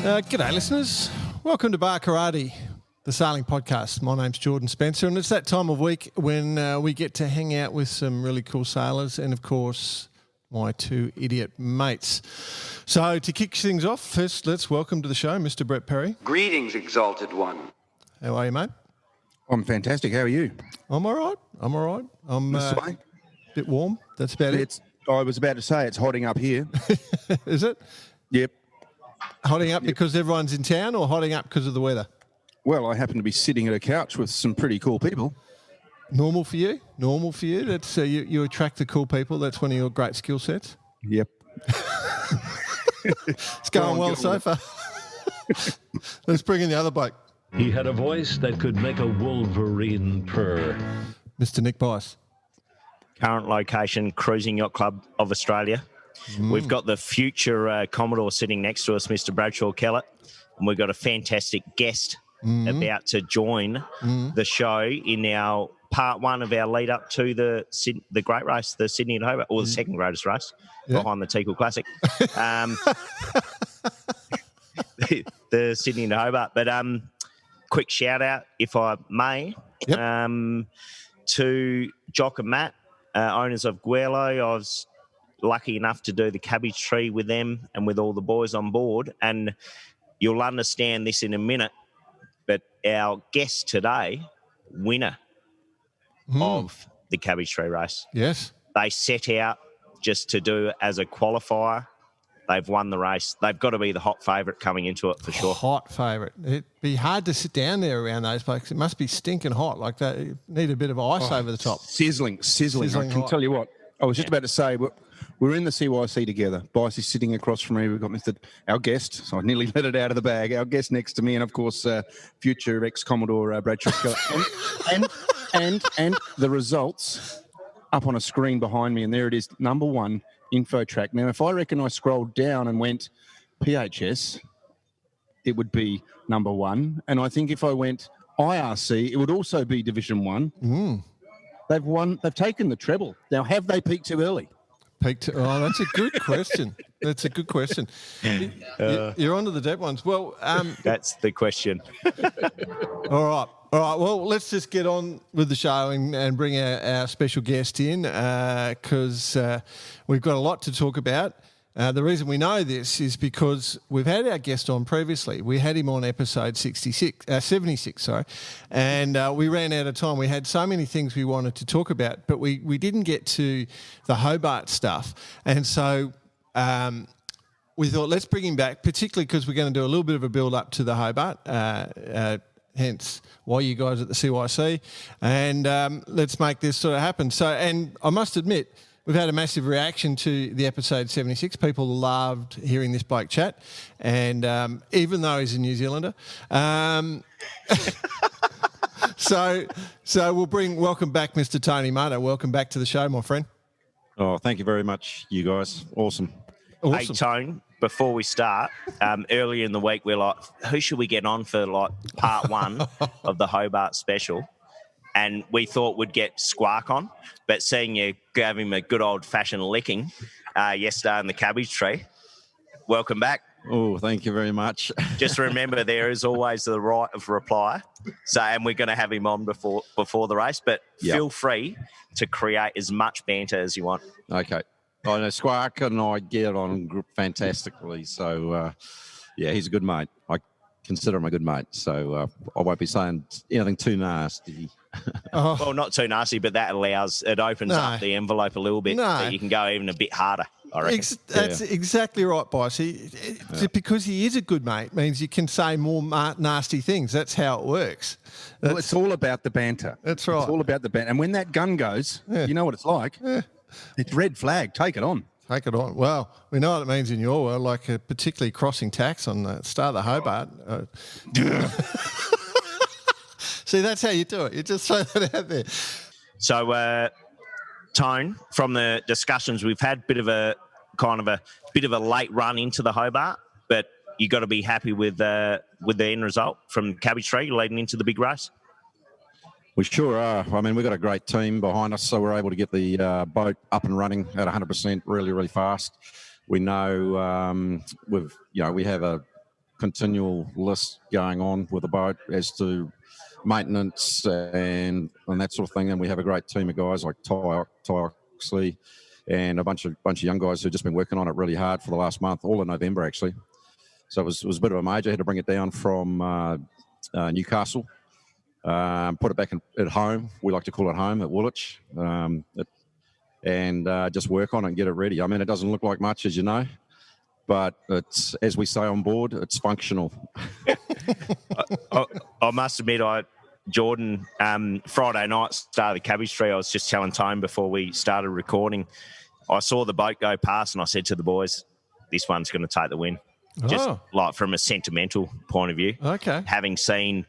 G'day, listeners. Welcome to Bar Karate, the sailing podcast. My name's Jordan Spencer, and it's that time of week when we get to hang out with some really cool sailors and, of course, my two idiot mates. So to kick things off, first let's welcome to the show Mr. Brett Perry. Greetings, exalted one. How are you, mate? I'm fantastic. How are you? I'm all right. I'm a bit warm. That's about it. I was about to say it's hotting up here. Is it? Yep. Hotting up because everyone's in town, or hotting up because of the weather? Well, I happen to be sitting at a couch with some pretty cool people. Normal for you? That's you attract the cool people. That's one of your great skill sets. Yep. It's going well so far. Let's bring in the other bloke. He had a voice that could make a wolverine purr. Mr. Nick Bice. Current location, Cruising Yacht Club of Australia. We've got the future Commodore sitting next to us, Mr. Bradshaw Kellet, and we've got a fantastic guest about to join the show in our part one of our lead up to the great race, the Sydney and Hobart, or the second greatest race behind the Teakle Classic, the Sydney and Hobart. But quick shout out, if I may, to Jock and Matt, owners of Guelo. I was lucky enough to do the cabbage tree with them and with all the boys on board, and you'll understand this in a minute, but our guest today, winner of the cabbage tree race. Yes. They set out just to do it as a qualifier. They've won the race. They've got to be the hot favourite coming into it for sure. Hot favourite. It'd be hard to sit down there around those blokes. It must be stinking hot like that. You need a bit of ice over the top. Sizzling. I can tell you what. I was just about to say, we're in the CYC together. Bice is sitting across from me. We've got our guest, so I nearly let it out of the bag. Our guest next to me, and of course, future ex-Commodore Bradshaw Kellet. and the results up on a screen behind me, and there it is, number one, info track. Now, if I reckon I scrolled down and went PHS, it would be number one. And I think if I went IRC, it would also be Division 1. They've won. They've taken the treble. Now, have they peaked too early? Oh, that's a good question. You're on to the dead ones. Well, That's the question. All right. Well, let's just get on with the show and bring our special guest in because we've got a lot to talk about. The reason we know this is because we've had our guest on previously. We had him on episode 76, and we ran out of time. We had so many things we wanted to talk about, but we didn't get to the Hobart stuff. And so we thought, let's bring him back, particularly because we're going to do a little bit of a build-up to the Hobart, hence why you guys at the CYC, and let's make this sort of happen. So, and I must admit, we've had a massive reaction to the episode 76. People loved hearing this bloke chat, and even though he's a New Zealander. So we'll welcome back Mr. Tony Mutter. Welcome back to the show, my friend. Oh, thank you very much, you guys. Awesome. Hey, Tone, before we start, earlier in the week, we're like, who should we get on for like part one of the Hobart special? And we thought we'd get Squark on, but seeing you gave him a good old-fashioned licking yesterday in the cabbage tree, welcome back. Oh, thank you very much. Just remember, there is always the right of reply. So, and we're going to have him on before the race, but feel free to create as much banter as you want. Okay. I know Squark and I get on fantastically, so, he's a good mate. I consider him a good mate, so I won't be saying anything too nasty. Well, not too nasty, but that opens up the envelope a little bit, that you can go even a bit harder, I reckon. That's exactly right, Bice. Because he is a good mate means you can say more nasty things. That's how it works. Well, it's all about the banter. That's right. It's all about the banter. And when that gun goes, you know what it's like. Yeah. It's red flag. Take it on. Take it on. Well, we know what it means in your world, like particularly crossing tax on the start of the Hobart. See, that's how you do it. You just throw that out there. So, Tone, from the discussions we've had, bit of a late run into the Hobart, but you got to be happy with the end result from Cabbage Tree leading into the big race. We sure are. I mean, we've got a great team behind us, so we're able to get the boat up and running at 100% really, really fast. We know we have a continual list going on with the boat as to maintenance and that sort of thing. And we have a great team of guys like Ty Oxley and a bunch of young guys who've just been working on it really hard for the last month, all in November actually. So it was a bit of a major. I had to bring it down from Newcastle, put it back at home. We like to call it home at Woolwich, and just work on it and get it ready. I mean, it doesn't look like much, as you know, but it's, as we say on board, it's functional. I must admit, Jordan, Friday night, started the cabbage tree. I was just telling Tone before we started recording. I saw the boat go past and I said to the boys, this one's going to take the win. Just like from a sentimental point of view. Okay. Having seen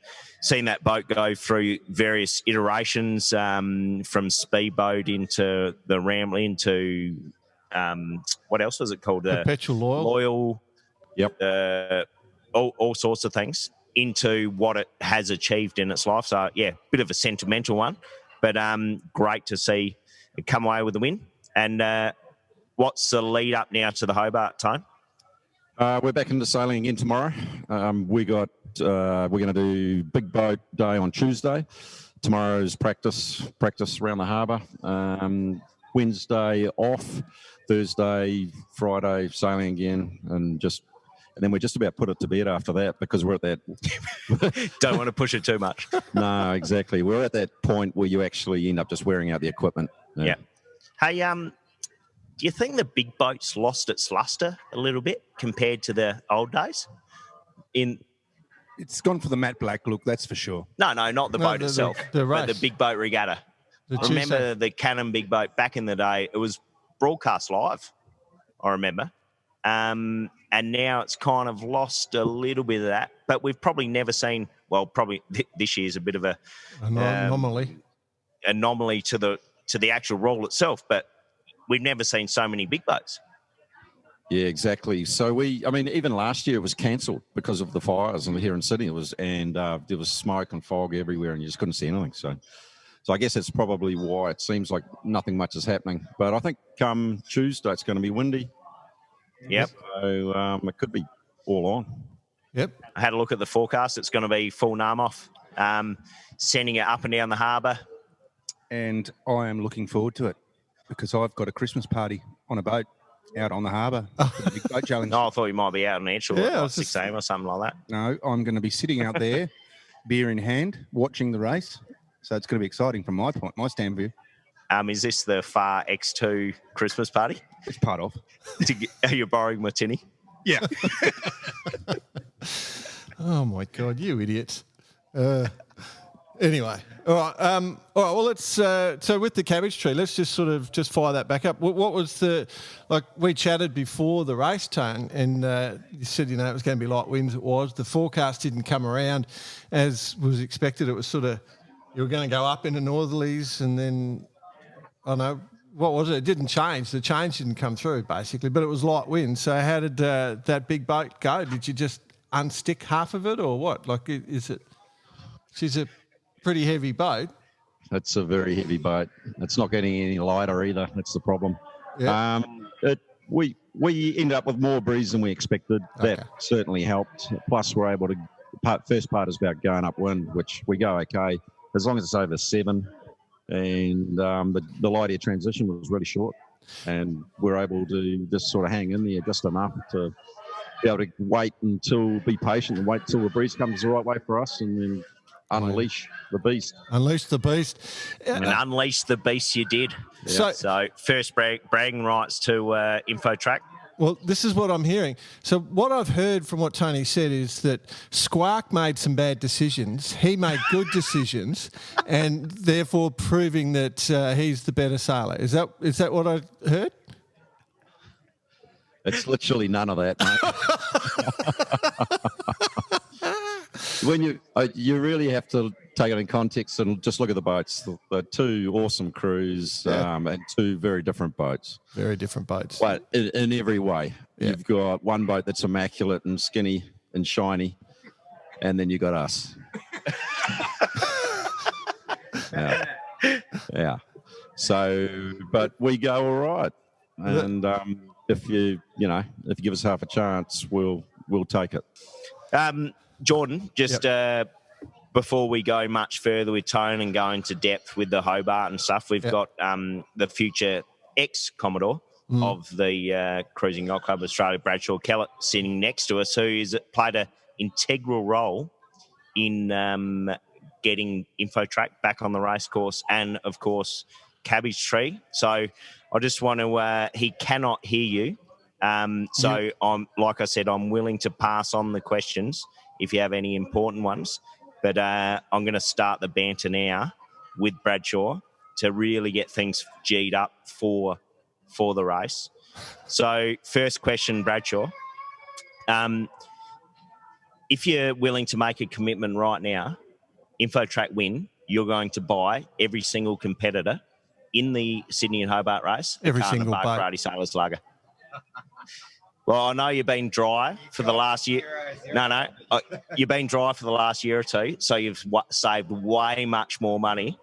that boat go through various iterations, from speedboat into the Ramley into what else was it called? Perpetual Loyal. Yep. All sorts of things into what it has achieved in its life. So, yeah, bit of a sentimental one, but great to see it come away with the win. And what's the lead up now to the Hobart, Tone? We're back into sailing again tomorrow. We're going to do big boat day on Tuesday. Tomorrow's practice around the harbour. Wednesday off. Thursday, Friday sailing again, and then we're just about put it to bed after that because we're at that. Don't want to push it too much. No, exactly. We're at that point where you actually end up just wearing out the equipment. Yeah. Hey, do you think the big boat's lost its luster a little bit compared to the old days? It's gone for the matte black look, that's for sure. No, not the boat itself. The race. But the big boat regatta. Remember the Cannon big boat back in the day? It was broadcast live, I remember. And now it's kind of lost a little bit of that. But we've probably never seen, well, probably this year's a bit of an anomaly to the actual role itself. But we've never seen so many big boats. Yeah, exactly. So even last year it was cancelled because of the fires here in Sydney. There was smoke and fog everywhere, and you just couldn't see anything. So I guess that's probably why it seems like nothing much is happening. But I think come Tuesday it's going to be windy. Yep. So it could be all on. Yep. I had a look at the forecast. It's going to be full Narmoth, sending it up and down the harbour. And I am looking forward to it because I've got a Christmas party on a boat out on the harbour for the big boat challenge. No, I thought you might be out on Edgel at 6 a.m. or something like that. No, I'm going to be sitting out there, beer in hand, watching the race. So it's going to be exciting from my stand view. Is this the Far X2 Christmas party? It's part of. Are you borrowing my tinny? Yeah. Oh my God, you idiots! Anyway, all right. Well, let's. So with the cabbage tree, let's just fire that back up. What was we chatted before the race, Tone, and you said it was going to be light winds. It was. The forecast didn't come around as was expected. It was sort of you were going to go up into northerlies, and then I know. What was it? It didn't change. The change didn't come through, basically, but it was light wind. So how did that big boat go? Did you just unstick half of it or what? She's a pretty heavy boat. It's a very heavy boat. It's not getting any lighter either. That's the problem. Yeah. We ended up with more breeze than we expected. Okay. That certainly helped. Plus, we're able to... First part is about going upwind, which we go okay, as long as it's over 7. And the light air transition was really short, and we're able to just sort of hang in there just enough to be able to be patient and wait until the breeze comes the right way for us, and then unleash the beast. Unleash the beast. And unleash the beast you did. Yeah. So first bragging rights to InfoTrack. Well, this is what I'm hearing. So what I've heard from what Tony said is that Squark made some bad decisions. He made good decisions, and therefore proving that he's the better sailor. Is that what I heard? It's literally none of that, mate. When you really have to take it in context and just look at the boats. The two awesome crews and two very different boats. Very different boats. But in every way. Yeah. You've got one boat that's immaculate and skinny and shiny, and then you got us. Yeah. So, but we go all right. And if you give us half a chance, we'll take it. Jordan, just before we go much further with Tone and go into depth with the Hobart and stuff, we've got the future ex-Commodore of the Cruising Yacht Club Australia, Bradshaw Kellet, sitting next to us, who is played an integral role in getting Infotrack back on the racecourse and, of course, Cabbage Tree. So I just want to he cannot hear you. So I'm, like I said, I'm willing to pass on the questions if you have any important ones. But I'm going to start the banter now with Bradshaw to really get things G'd up for the race. So first question, Bradshaw. If you're willing to make a commitment right now, Infotrack win, you're going to buy every single competitor in the Sydney and Hobart race. Every single boat. Brady Sailors Lager. Well, I know you've been dry for the last year. No. You've been dry for the last year or two, so you've saved way more money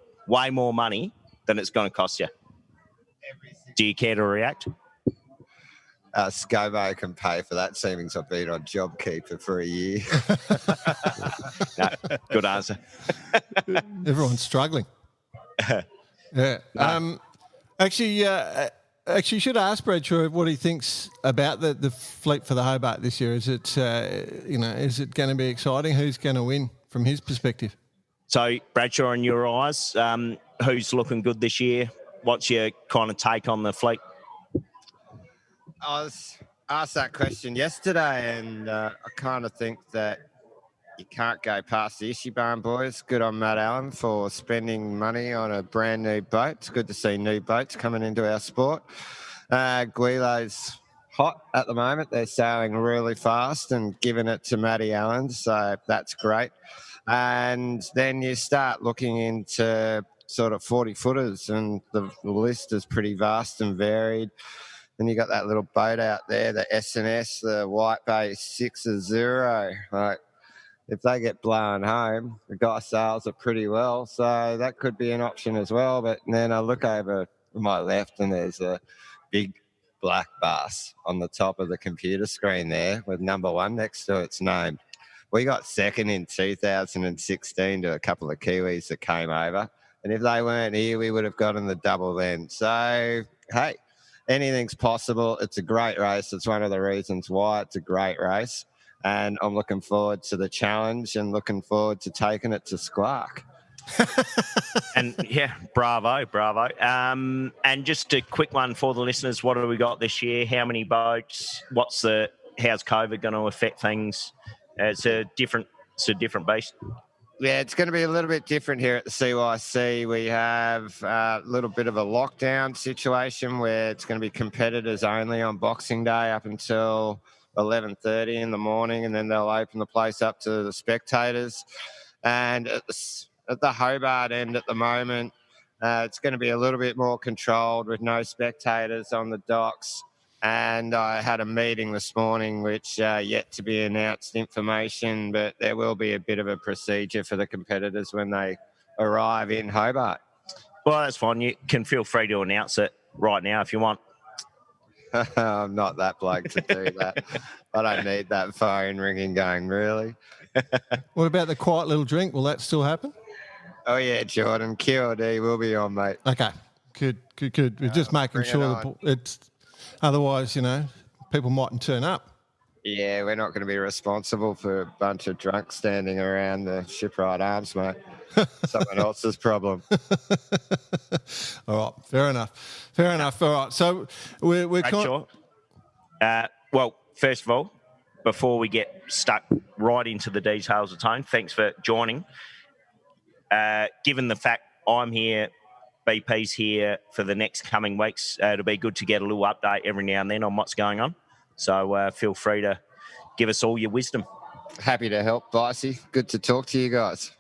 than it's going to cost you. Do you care to react? ScoMo can pay for that, seeing I've been on JobKeeper for a year. No, good answer. Everyone's struggling. Yeah. No. Actually, you should ask Bradshaw what he thinks about the fleet for the Hobart this year. Is it, is it going to be exciting? Who's going to win from his perspective? So, Bradshaw, in your eyes, who's looking good this year? What's your kind of take on the fleet? I was asked that question yesterday, and I kind of think that you can't go past the Ishibane boys. Good on Matt Allen for spending money on a brand new boat. It's good to see new boats coming into our sport. Guilo's hot at the moment. They're sailing really fast and giving it to Matty Allen, so that's great. And then you start looking into sort of 40-footers, and the list is pretty vast and varied. And you got that little boat out there, the S&S, the White Bay 6-0. Like, if they get blown home, the guy sails it pretty well. So that could be an option as well. But then I look over to my left and there's a big black bass on the top of the computer screen there with number 1 next to its name. We got second in 2016 to a couple of Kiwis that came over. And if they weren't here, we would have gotten the double then. So, hey, anything's possible. It's a great race. It's one of the reasons why it's a great race. And I'm looking forward to the challenge and looking forward to taking it to Squark. And yeah, bravo. And just a quick one for the listeners. What have we got this year? How many boats? How's COVID going to affect things? It's a different beast. Yeah, it's going to be a little bit different here at the CYC. We have a little bit of a lockdown situation where it's going to be competitors only on Boxing Day up until 11:30 in the morning, and then they'll open the place up to the spectators. And at the Hobart end at the moment, it's going to be a little bit more controlled with no spectators on the docks. And I had a meeting this morning, which yet to be announced information, but there will be a bit of a procedure for the competitors when they arrive in Hobart. Well, that's fine. You can feel free to announce it right now if you want. I'm not that bloke to do that. I don't need that phone ringing going, really. What about the quiet little drink? Will that still happen? Oh, yeah, Jordan. QLD will be on, mate. Okay, good. We're just making sure it's... Otherwise, people mightn't turn up. Yeah, we're not going to be responsible for a bunch of drunks standing around the Shipwright Arms, mate. Someone else's problem. All right, fair enough. All right, so we're sure. Well, first of all, before we get stuck right into the details of Tone, thanks for joining. Given the fact I'm here, BP's here for the next coming weeks, it'll be good to get a little update every now and then on what's going on. So feel free to give us all your wisdom. Happy to help, Vicey. Good to talk to you guys.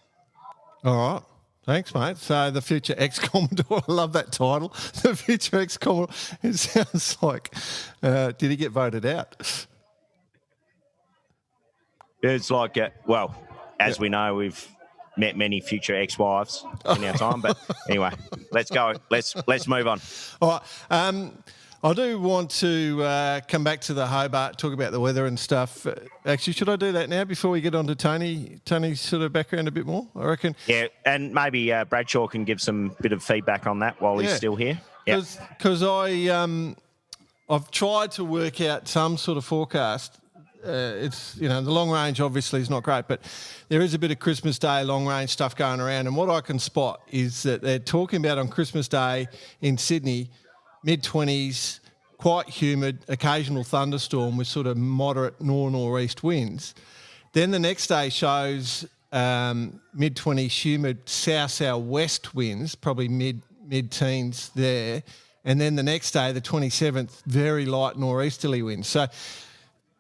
All right. Thanks, mate. So the future ex-Commodore, I love that title. The future ex-Commodore. It sounds like, did he get voted out? It's like, as we know, we've met many future ex-wives in our time. But anyway, let's go. Let's move on. All right. I do want to come back to the Hobart, talk about the weather and stuff. Actually, should I do that now before we get on to Tony's sort of background a bit more? I reckon. Yeah, and maybe Bradshaw can give some bit of feedback on that while he's still here. Because I've tried to work out some sort of forecast. It's, the long range obviously is not great, but there is a bit of Christmas Day long range stuff going around. And what I can spot is that they're talking about on Christmas Day in Sydney, mid-20s, quite humid, occasional thunderstorm with sort of moderate northeast winds. Then the next day shows mid-20s humid south-southwest winds, probably mid-teens there. And then the next day, the 27th, very light nor'easterly winds. So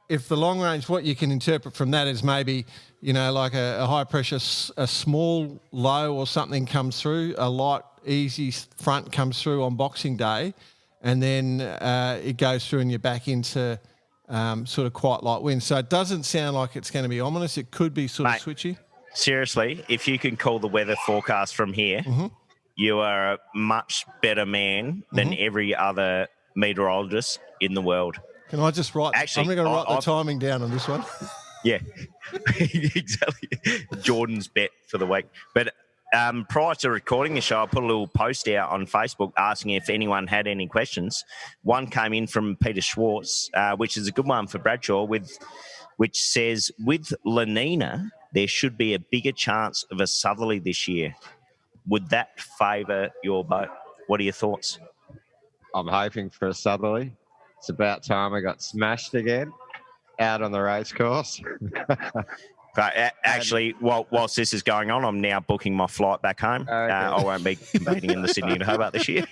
if the long range, what you can interpret from that is maybe, like a high pressure, a small low or something comes through, a light, easy front comes through on Boxing Day, and then it goes through and you're back into sort of quite light winds. So it doesn't sound like it's going to be ominous. It could be sort of switchy. Seriously, if you can call the weather forecast from here, you are a much better man than every other meteorologist in the world. Can I just write? Actually, I'm going to write the timing down on this one. Yeah, exactly. Jordan's bet for the week. But prior to recording the show, I put a little post out on Facebook asking if anyone had any questions. One came in from Peter Schwartz, which is a good one for Bradshaw, which says, with La Nina, there should be a bigger chance of a southerly this year. Would that favour your boat? What are your thoughts? I'm hoping for a southerly. It's about time I got smashed again out on the race course. Actually, whilst this is going on, I'm now booking my flight back home. Okay. I won't be competing in the Sydney and Hobart this year.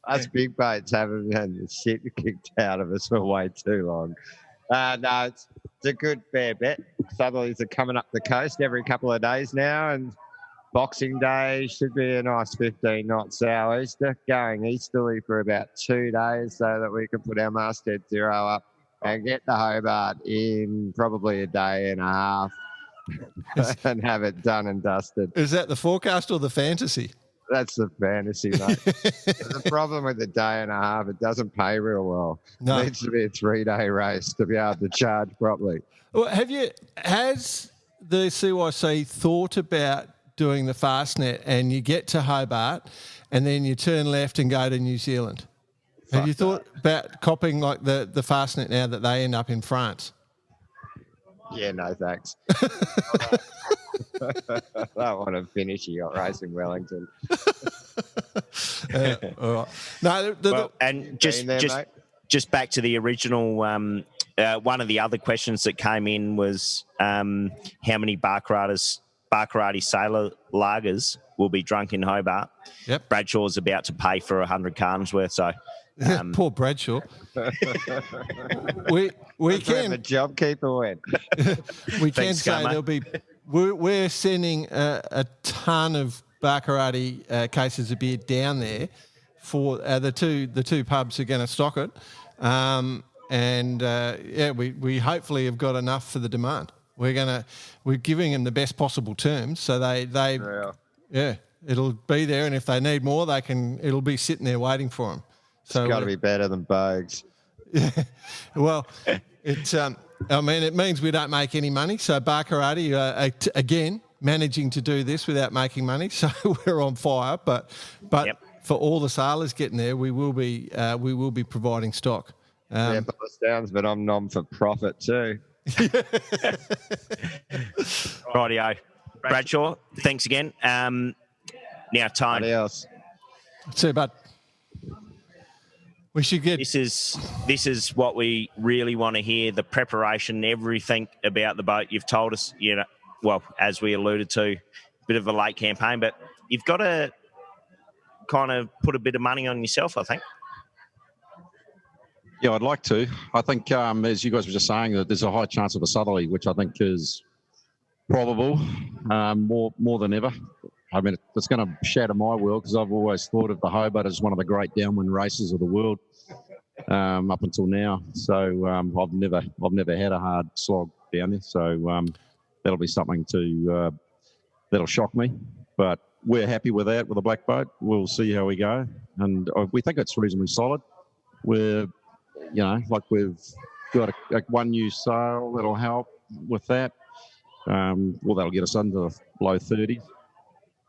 Us big boats haven't had the shit kicked out of us for way too long. No, it's a good fair bet. Southerlies are coming up the coast every couple of days now, and Boxing Day should be a nice 15 knot sou'easter, going easterly for about 2 days so that we can put our masthead zero up and get the Hobart in probably a day and a half and have it done and dusted. Is that the forecast or the fantasy? That's the fantasy, mate. The problem with the day and a half, it doesn't pay real well. No. It needs to be a 3-day race to be able to charge properly. Well, has the CYC thought about doing the Fastnet and you get to Hobart and then you turn left and go to New Zealand? Have you thought about copying like the Fastnet now that they end up in France? Yeah, no thanks. I don't want to finish your race in Wellington. All right. No, and just back to the original. One of the other questions that came in was how many Barcarati Sailor lagers will be drunk in Hobart. Yep. Bradshaw's about to pay for 100 cartons worth, so. Poor Bradshaw. we can. The JobKeeper went. We can say there'll be. We're sending a ton of Barcarati cases of beer down there for the two pubs are going to stock it, we hopefully have got enough for the demand. We're giving them the best possible terms, so it'll be there, and if they need more, it'll be sitting there waiting for them. So it's got to be better than Bogues. Yeah, well, it means we don't make any money. So Barcarati, again, managing to do this without making money. So we're on fire. But for all the sailors getting there, we will be providing stock. By the sounds, but I'm non for profit too. Rightio, Bradshaw. Thanks again. Now time. Adios. See you, bud. We should get. This is what we really want to hear. The preparation, everything about the boat. You've told us, as we alluded to, a bit of a late campaign, but you've got to kind of put a bit of money on yourself, I think. Yeah, I'd like to. I think, as you guys were just saying, that there's a high chance of a southerly, which I think is probable, more than ever. I mean, it's going to shatter my world because I've always thought of the Hobart as one of the great downwind races of the world up until now. So I've never had a hard slog down there. So that'll be something that'll shock me. But we're happy with that, with the black boat. We'll see how we go. And we think it's reasonably solid. We're, we've got one new sail that'll help with that. That'll get us under low 30s.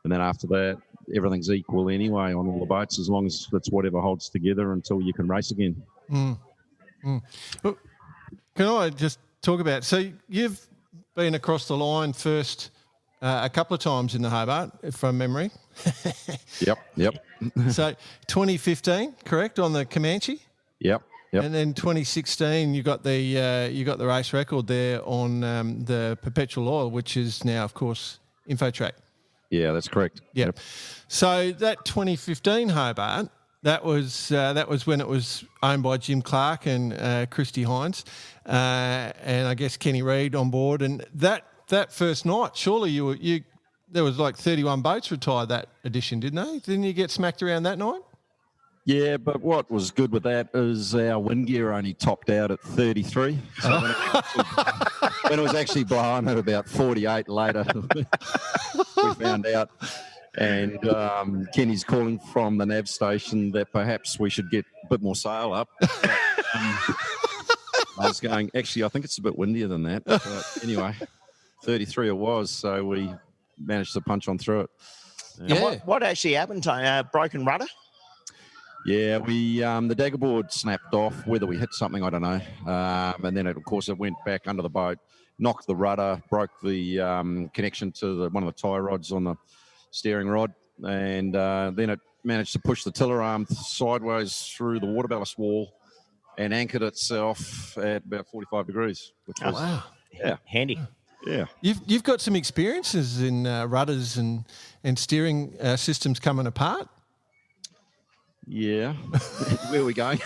And then after that, everything's equal anyway on all the boats, as long as it's whatever holds together until you can race again. Well, can I just talk about, so you've been across the line first a couple of times in the Hobart, from memory. Yep. So 2015, correct, on the Comanche? Yep. And then 2016, you got the race record there on the Perpetual Oil, which is now, of course, InfoTrack. Yeah, that's correct. Yep. So that 2015 Hobart, that was when it was owned by Jim Clark and Christy Hines, and I guess Kenny Reid on board. And that first night, surely there was like 31 boats retired that edition, didn't they? Didn't you get smacked around that night? Yeah, but what was good with that is our wind gear only topped out at 33. So when it was actually blowing at about 48 later, we found out. And Kenny's calling from the nav station that perhaps we should get a bit more sail up. But, I was going, actually, I think it's a bit windier than that. But anyway, 33 it was, so we managed to punch on through it. And what actually happened, Tony? Broken rudder? Yeah, the dagger board snapped off. Whether we hit something, I don't know. And then, of course, it went back under the boat, knocked the rudder, broke the connection to one of the tie rods on the steering rod, and then it managed to push the tiller arm sideways through the water ballast wall and anchored itself at about 45 degrees. Which was, wow. Yeah. Handy. Yeah. You've got some experiences in rudders and steering systems coming apart. Yeah. Where are we going?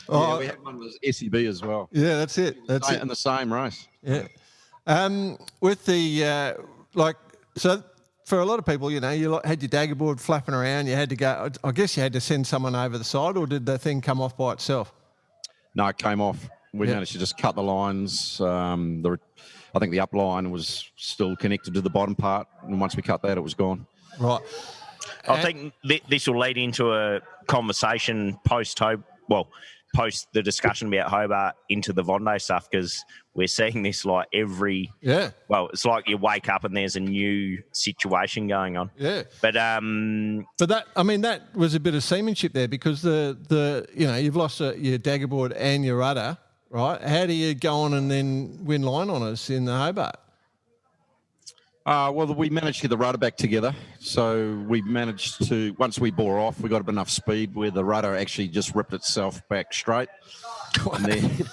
Yeah, we had one with SEB as well. Yeah, that's it. That's it. In the same race. Yeah. With the, so for a lot of people, you had your dagger board flapping around, you had to go, I guess you had to send someone over the side, or did the thing come off by itself? No, it came off. We managed to just cut the lines. I think the up line was still connected to the bottom part, and once we cut that, it was gone. Right. I think this will lead into a conversation post the discussion about Hobart into the Vendee stuff, because we're seeing this like it's like you wake up and there's a new situation going on. Yeah. But that was a bit of seamanship there, because you've lost your dagger board and your rudder, right? How do you go on and then win line on us in the Hobart? Well, we managed to get the rudder back together. So we managed to, once we bore off, we got up enough speed where the rudder actually just ripped itself back straight. And then,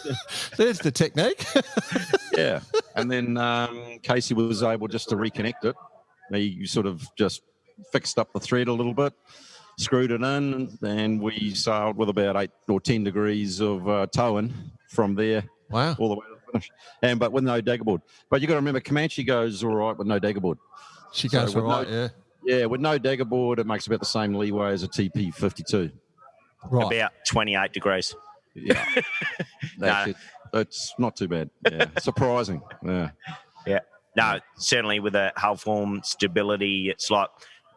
there's the technique. Yeah. And then Casey was able just to reconnect it. He sort of just fixed up the thread a little bit, screwed it in, and we sailed with about 8 or 10 degrees of towing from there. Wow. All the way to the finish. But with no dagger board. But you got to remember, Comanche goes all right with no dagger board. She goes all right, yeah. Yeah, with no dagger board, it makes about the same leeway as a TP52. Right. about 28 degrees. Yeah. It's not too bad. Yeah. Surprising. Yeah. Yeah. No, certainly with a hull form stability, it's like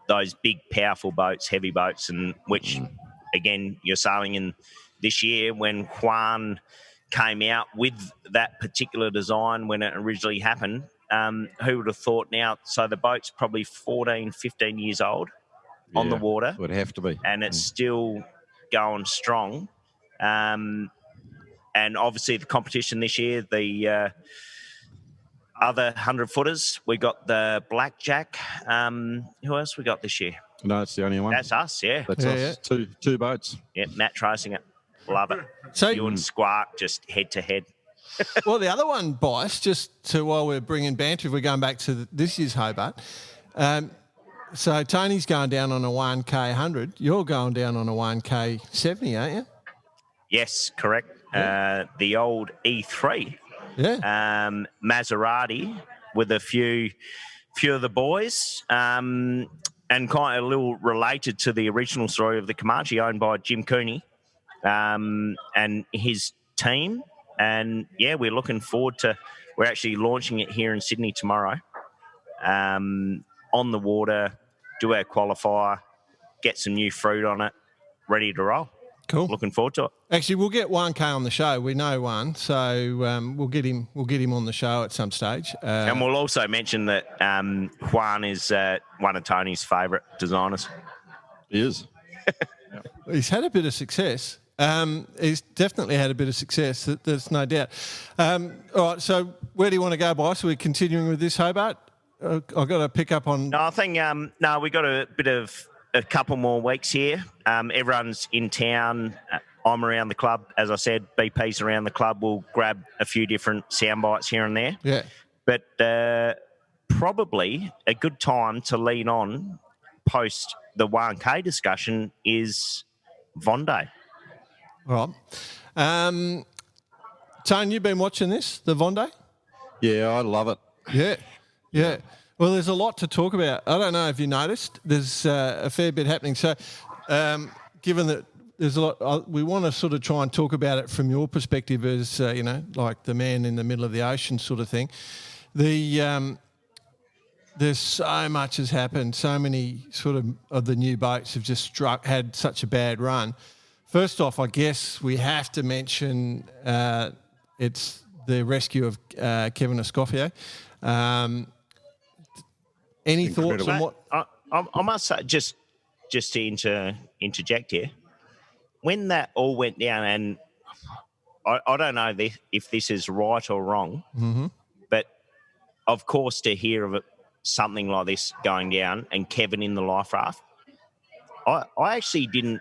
those big, powerful boats, heavy boats, and which, again, you're sailing in this year when Juan came out with that particular design when it originally happened. Who would have thought now? So the boat's probably 14, 15 years old on the water. Would have to be. And it's still going strong. And obviously the competition this year, the other 100-footers, we got the Blackjack. Who else we got this year? No, it's the only one. That's us, yeah. That's us. Yeah. Two boats. Yeah, Matt racing it. Love it. So You and Squark just head to head. well, the other one, Bice, just to while we're bringing banter, if we're going back to this year's Hobart. So Tony's going down on a 1K 100. You're going down on a 1K 70, aren't you? Yes, correct. The old E3. Yeah. Maserati with a few of the boys. And kind of a little related to the original story of the Comanche, owned by Jim Cooney and his team. And, yeah, we're looking forward to – we're actually launching it here in Sydney tomorrow. on the water, do our qualifier, get some new fruit on it, ready to roll. Cool. Looking forward to it. Actually, we'll get 1K on the show. We know one, so we'll get him on the show at some stage. And we'll also mention that Juan is one of Tony's favourite designers. He is. He's had a bit of success. He's definitely had a bit of success. There's no doubt. All right, so where do you want to go, Bryce? Are we continuing with this, Hobart? I've got to pick up on... No, I think, we got a couple more weeks here. Everyone's in town. I'm around the club. As I said, BP's around the club. We'll grab a few different sound bites here and there. Yeah. But probably a good time to lean on post the 1K discussion is Vendee. All right. Tone, you've been watching this, the Vendee? Yeah, I love it. Yeah. Well, there's a lot to talk about. I don't know if you noticed. There's a fair bit happening. So, given that there's a lot, we want to sort of try and talk about it from your perspective as, like the man in the middle of the ocean sort of thing. There's so much has happened. So many sort of the new boats have just had such a bad run. First off, I guess we have to mention it's the rescue of Kevin Escoffier. Any thoughts on what? I must say, just to interject here, when that all went down, and I don't know if this is right or wrong, but of course to hear of something like this going down and Kevin in the life raft, I actually didn't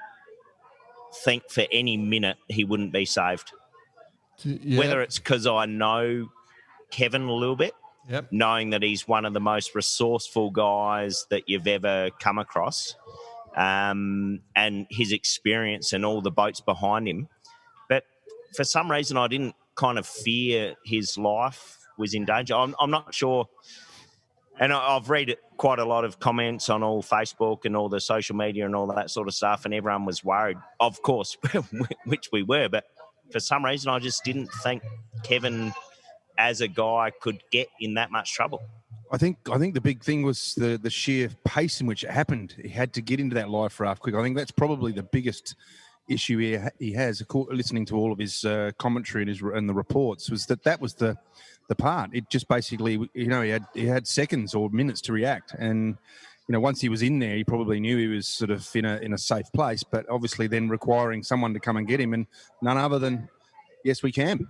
think for any minute he wouldn't be saved. Yeah. Whether it's because I know Kevin a little bit, knowing that he's one of the most resourceful guys that you've ever come across, and his experience and all the boats behind him. But for some reason, I didn't kind of fear his life was in danger. I'm not sure. And I've read quite a lot of comments on all Facebook and all the social media and all that sort of stuff, and everyone was worried, of course, which we were. But for some reason, I just didn't think Kevin, as a guy, could get in that much trouble. I think the big thing was the sheer pace in which it happened. He had to get into that life raft quick. I think that's probably the biggest issue he has. Listening to all of his commentary and the reports, was that was the part. It just basically, he had seconds or minutes to react, and once he was in there, he probably knew he was sort of in a safe place. But obviously, then requiring someone to come and get him, and none other than Yes We Can.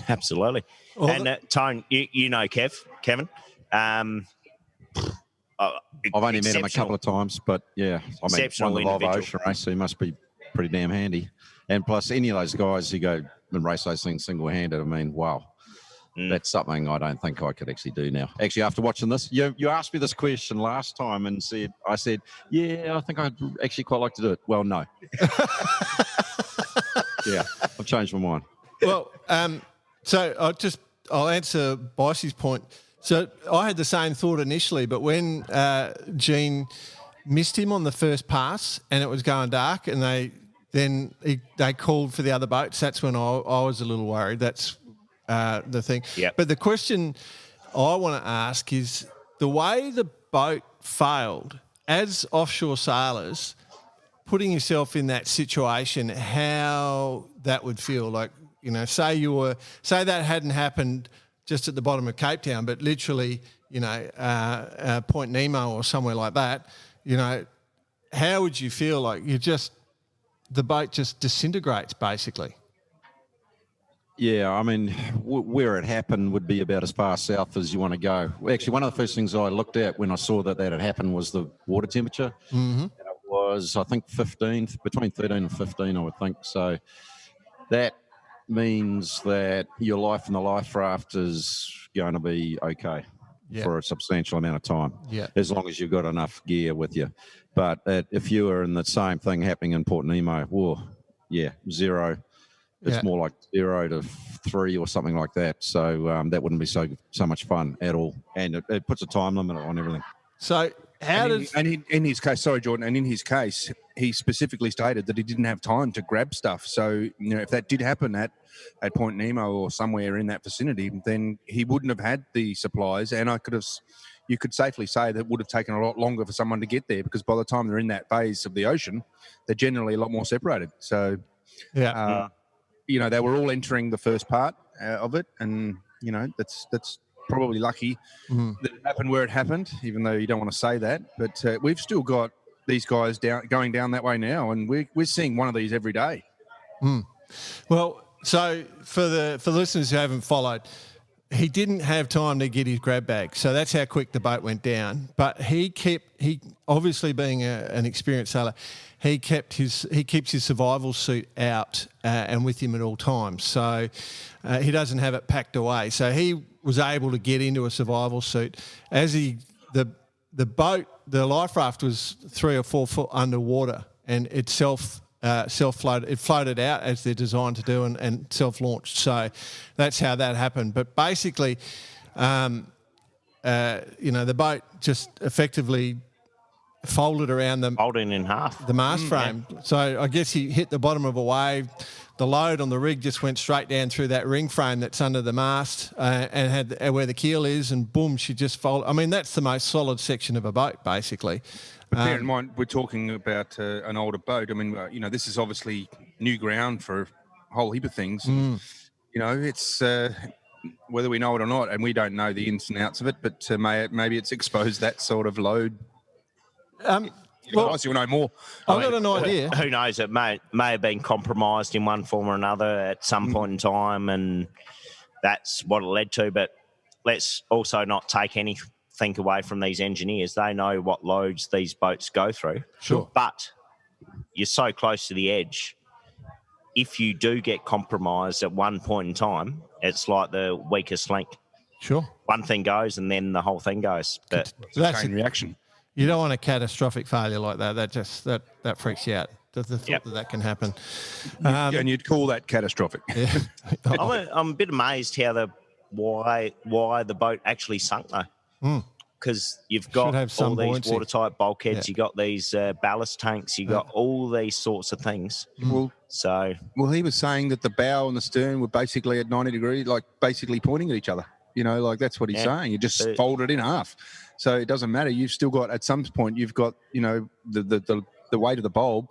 Absolutely. Well, and Tone, you know Kevin. I've only met him a couple of times, but yeah, I mean, won the Volvo Ocean race, so he must be pretty damn handy. And plus, any of those guys who go and race those things single-handed, I mean, wow, that's something I don't think I could actually do now. Actually, after watching this, you asked me this question last time and I said, yeah, I think I'd actually quite like to do it. Well, no. Yeah, I've changed my mind. Well, so I'll answer Bicey's point. So I had the same thought initially, but when Gene missed him on the first pass and it was going dark, and they called for the other boats, that's when I was a little worried. That's the thing. Yep. But the question I want to ask is, the way the boat failed, as offshore sailors, putting yourself in that situation, how that would feel. Like, say that hadn't happened just at the bottom of Cape Town, but literally, Point Nemo or somewhere like that, how would you feel? Like the boat just disintegrates, basically. Yeah, I mean, where it happened would be about as far south as you want to go. Actually, one of the first things I looked at when I saw that had happened was the water temperature. Mm-hmm. And it was, I think, between 13 and 15, I would think. So that means that your life in the life raft is going to be okay for a substantial amount of time, as long as you've got enough gear with you. But if you were in the same thing happening in Port Nemo, zero. It's more like 0 to 3 or something like that. So that wouldn't be so much fun at all. And it puts a time limit on everything. So in his case, sorry, Jordan, and in his case, he specifically stated that he didn't have time to grab stuff. So, if that did happen at Point Nemo or somewhere in that vicinity, then he wouldn't have had the supplies. And I could have, you could safely say that it would have taken a lot longer for someone to get there, because by the time they're in that phase of the ocean, they're generally a lot more separated. So, they were all entering the first part of it, and that's probably lucky that it happened where it happened, even though you don't want to say that. But we've still got these guys going down that way now, and we're seeing one of these every day. Well, so for the listeners who haven't followed, he didn't have time to get his grab bag, so that's how quick the boat went down. But he obviously being an experienced sailor, he keeps his survival suit out and with him at all times. So he doesn't have it packed away. So he was able to get into a survival suit as the boat, the life raft was 3 or 4 foot underwater, and it self-floated. It floated out as they're designed to do, and self-launched. So that's how that happened. But basically, the boat just effectively folded around folding in half the mast frame. Yeah. So I guess he hit the bottom of a wave. The load on the rig just went straight down through that ring frame that's under the mast and had where the keel is, and boom, she just folded. I mean, that's the most solid section of a boat, basically. But bear in mind, we're talking about an older boat. I mean, this is obviously new ground for a whole heap of things. It's whether we know it or not, and we don't know the ins and outs of it, but maybe it's exposed that sort of load. You'll know more. I've got an idea. Who knows? It may have been compromised in one form or another at some point in time, and that's what it led to. But let's also not take anything away from these engineers. They know what loads these boats go through. Sure. But you're so close to the edge. If you do get compromised at one point in time, it's like the weakest link. Sure. One thing goes, and then the whole thing goes. But that's a chain reaction. You don't want a catastrophic failure like that. That freaks you out. The thought that can happen. And you'd call that catastrophic. Yeah. I'm a bit amazed why the boat actually sunk though. Because you've got all these watertight bulkheads, you got these ballast tanks, you got all these sorts of things. Well, he was saying that the bow and the stern were basically at 90 degrees, like basically pointing at each other. That's what he's saying. You just fold it in half. So it doesn't matter. You've still got, at some point, you've got, the weight of the bulb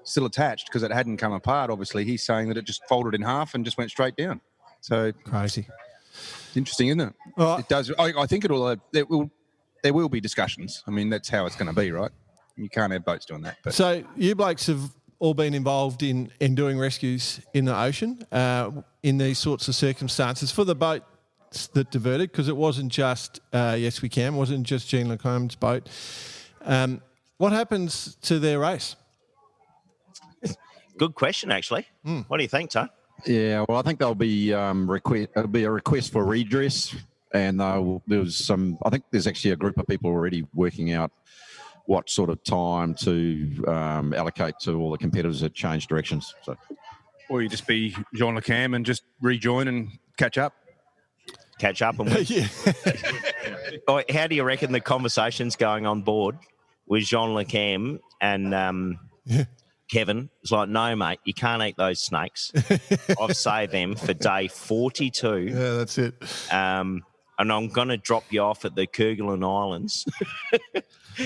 still attached because it hadn't come apart. Obviously, he's saying that it just folded in half and just went straight down. So crazy. Interesting, isn't it? Well, it does. I think there will be discussions. I mean, that's how it's going to be, right? You can't have boats doing that. But. So you blokes have all been involved in doing rescues in the ocean in these sorts of circumstances for the boat that diverted, because it wasn't just Yes We Can, wasn't just Jean Lecomb's boat. What happens to their race? Good question, actually. What do you think, Tony? Yeah, well, I think there'll be a request for redress, and I think there's actually a group of people already working out what sort of time to allocate to all the competitors that change directions. So, or you just be Jean Le Cam and just rejoin and catch up. And how do you reckon the conversation's going on board with Jean Le Cam and Kevin? It's like, no, mate, you can't eat those snakes. I've saved them for day 42. Yeah, that's it. And I'm going to drop you off at the Kerguelen Islands.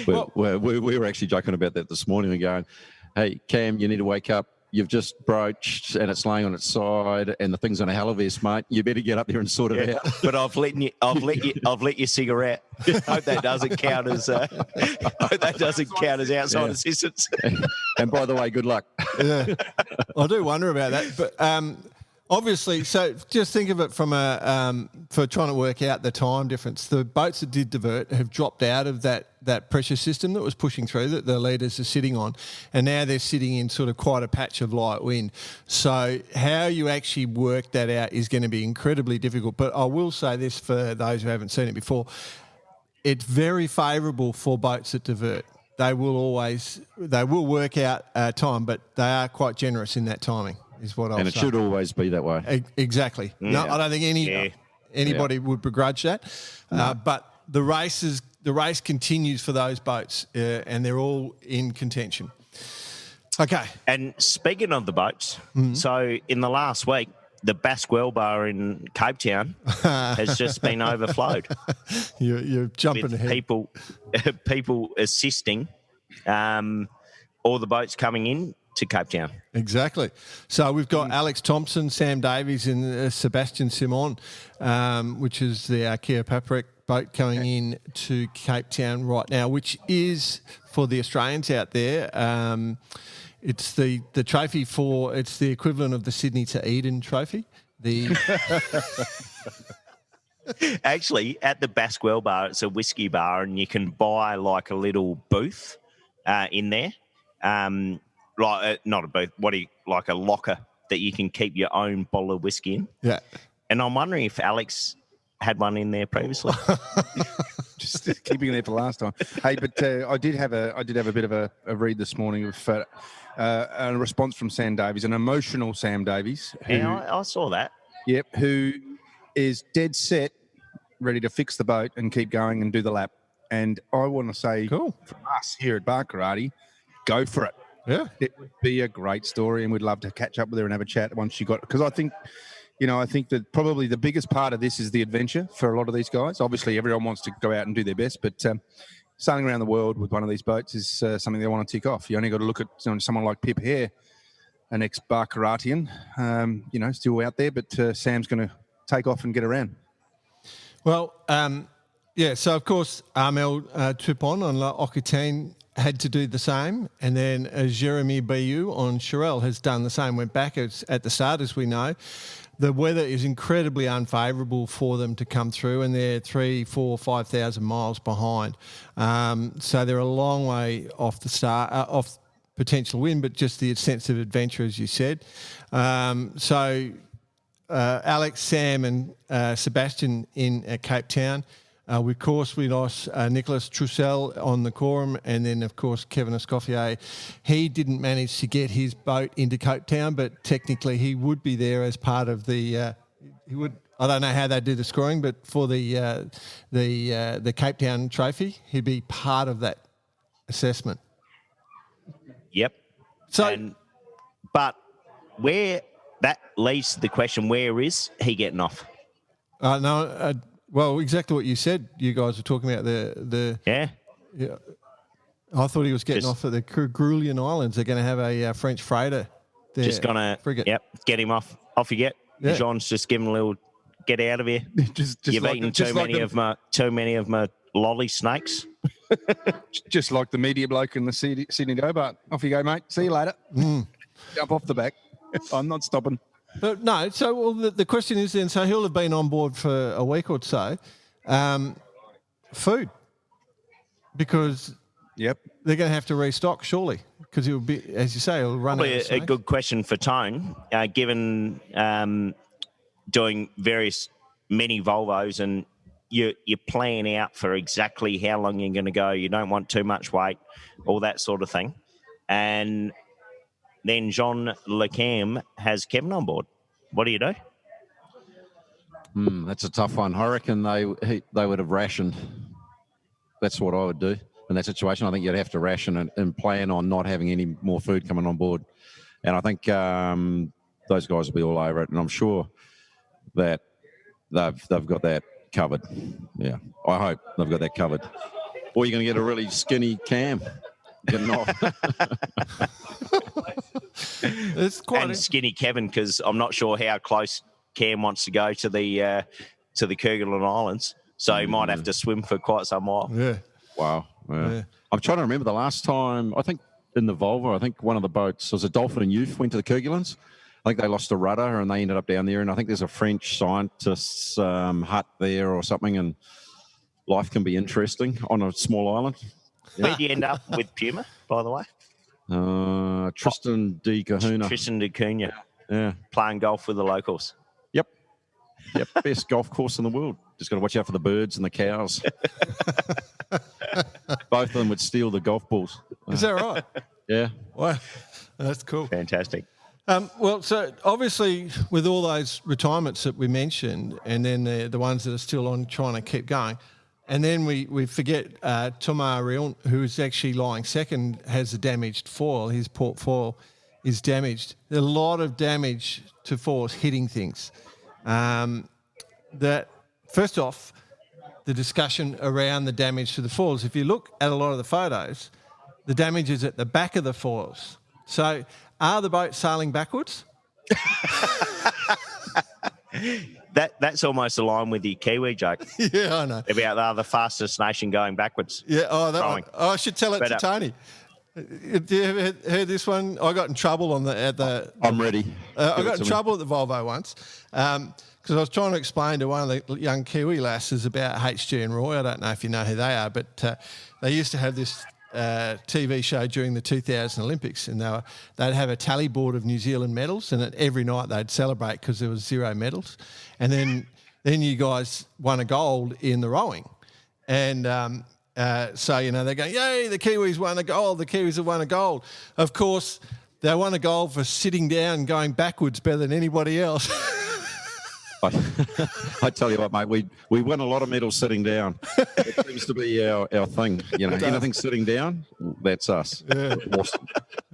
we were actually joking about that this morning and going, hey, Cam, you need to wake up. You've just broached and it's laying on its side and the thing's on a heliverse, mate. You better get up there and sort it out. But I've let you cigarette. Hope that doesn't count as outside assistance. And by the way, good luck. Yeah, I do wonder about that, but obviously, so just think of it from for trying to work out the time difference. The boats that did divert have dropped out of that pressure system that was pushing through that the leaders are sitting on, and now they're sitting in sort of quite a patch of light wind. So how you actually work that out is going to be incredibly difficult. But I will say this for those who haven't seen it before, it's very favourable for boats that divert. They will work out time, but they are quite generous in that timing. Is what I'll say. And it should always be that way. Exactly. Yeah. No, I don't think anybody would begrudge that. No. But the race continues for those boats, and they're all in contention. Okay. And speaking of the boats, so in the last week, the Basque Bar in Cape Town has just been overflowed. You're jumping with ahead. people assisting all the boats coming in to Cape Town. Exactly. So we've got Alex Thompson, Sam Davies, and Sebastian Simon, which is the Kia Paprick boat coming in to Cape Town right now, which is, for the Australians out there, it's the trophy it's the equivalent of the Sydney to Eden trophy. Actually, at the Basque Bar, it's a whiskey bar, and you can buy like a little booth in there. Not a booth, like a locker that you can keep your own bottle of whiskey in. Yeah. And I'm wondering if Alex had one in there previously. Just keeping it there for last time. Hey, but I did have a bit of a read this morning of a response from Sam Davies, an emotional Sam Davies. I saw that. Yep, who is dead set, ready to fix the boat and keep going and do the lap. And I want to say, cool. For us here at Bar Karate, go for it. Yeah, it would be a great story, and we'd love to catch up with her and have a chat once you got. Because I think that probably the biggest part of this is the adventure for a lot of these guys. Obviously, everyone wants to go out and do their best, but sailing around the world with one of these boats is something they want to tick off. You only got to look at someone like Pip Hare, an ex-Bar Karatian, still out there, but Sam's going to take off and get around. Well, so of course, Armel Tupon on La Occitane had to do the same, and then Jeremy Bayou on Chirel has done the same. Went back at the start, as we know. The weather is incredibly unfavourable for them to come through, and they're 3,000, 4,000, 5,000 miles behind. So they're a long way off the start, off potential win, but just the sense of adventure, as you said. Alex, Sam, and Sebastian in Cape Town. Of course, we lost Nicholas Troussel on the quorum, and then, of course, Kevin Escoffier. He didn't manage to get his boat into Cape Town, but technically he would be there as part of the. He would. I don't know how they do the scoring, but for the Cape Town trophy, he'd be part of that assessment. Yep. But where that leads to the question: where is he getting off? Well, exactly what you said. You guys were talking about the yeah. I thought he was getting off at the Kerguelen Islands. They're going to have a French freighter there. Just going to get him off. Off you get. Yeah. Jean's just giving a little get out of here. You've eaten too many of my lolly snakes. Just like the media bloke in the Sydney to Hobart. Off you go, mate. See you later. Jump off the back. I'm not stopping. But no, so the question is then, so he'll have been on board for a week or so. Food. Because they're going to have to restock, surely, because he'll be, as you say, he'll run out of snakes. Probably a good question for Tone, given doing many Volvos, and you plan out for exactly how long you're going to go. You don't want too much weight, all that sort of thing. And then Jean Le Cam has Kevin on board. What do you do? That's a tough one. I reckon they would have rationed. That's what I would do in that situation. I think you'd have to ration and plan on not having any more food coming on board. And I think those guys will be all over it. And I'm sure that they've got that covered. Yeah, I hope they've got that covered. Or you're going to get a really skinny Cam getting off. Skinny Kevin, because I'm not sure how close Cam wants to go to the Kerguelen Islands, so he might have to swim for quite some while. Yeah. Wow. Yeah. I'm trying to remember the last time. I think in the Volvo, I think one of the boats was a Dolphin and Youth went to the Kerguelens. I think they lost a rudder and they ended up down there. And I think there's a French scientist's hut there or something. And life can be interesting on a small island. Yeah. Where'd you end up with Puma, by the way? Tristan de Cahuna. Tristan de Cunha. Yeah. Playing golf with the locals. Yep. Best golf course in the world. Just got to watch out for the birds and the cows. Both of them would steal the golf balls. Is that right? Yeah. Wow. That's cool. Fantastic. Well, so obviously with all those retirements that we mentioned, and then the ones that are still on trying to keep going, and then we forget Thomas Rion, who is actually lying second, has a damaged foil. His port foil is damaged. There's a lot of damage to force hitting things. That first off, the discussion around the damage to the foils. If you look at a lot of the photos, the damage is at the back of the foils. So are the boats sailing backwards? That's almost aligned with your Kiwi joke. Yeah, I know. About they're the fastest nation going backwards. Yeah, I should tell it to Tony. Have you ever heard this one? I got in trouble I'm ready. I got in trouble at the Volvo once because I was trying to explain to one of the young Kiwi lasses about HG and Roy. I don't know if you know who they are, but they used to have this TV show during the 2000 Olympics, and they'd have a tally board of New Zealand medals, and every night they'd celebrate because there was 0 medals. And then you guys won a gold in the rowing. And so, they're going, yay, the Kiwis won a gold, the Kiwis have won a gold. Of course, they won a gold for sitting down and going backwards better than anybody else. I tell you what, mate, we win a lot of medals sitting down. It seems to be our thing. Anything sitting down, that's us. Yeah. Awesome.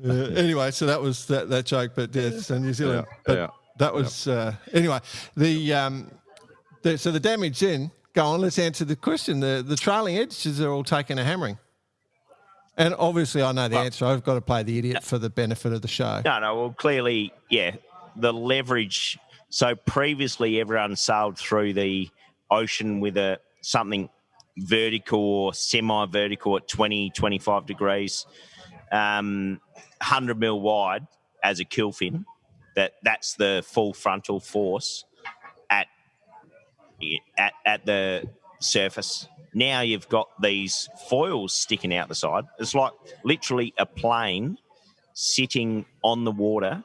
Anyway, so that was that joke, but so New Zealand. That was anyway. So the damage then. Go on. Let's answer the question. The trailing edges are all taking a hammering. And obviously, I know the answer. I've got to play the idiot for the benefit of the show. No. Well, clearly, the leverage. So previously, everyone sailed through the ocean with something vertical or semi-vertical at 20, 25 degrees, 100 mil wide as a kill fin. That's the full frontal force at the surface. Now you've got these foils sticking out the side. It's like literally a plane sitting on the water,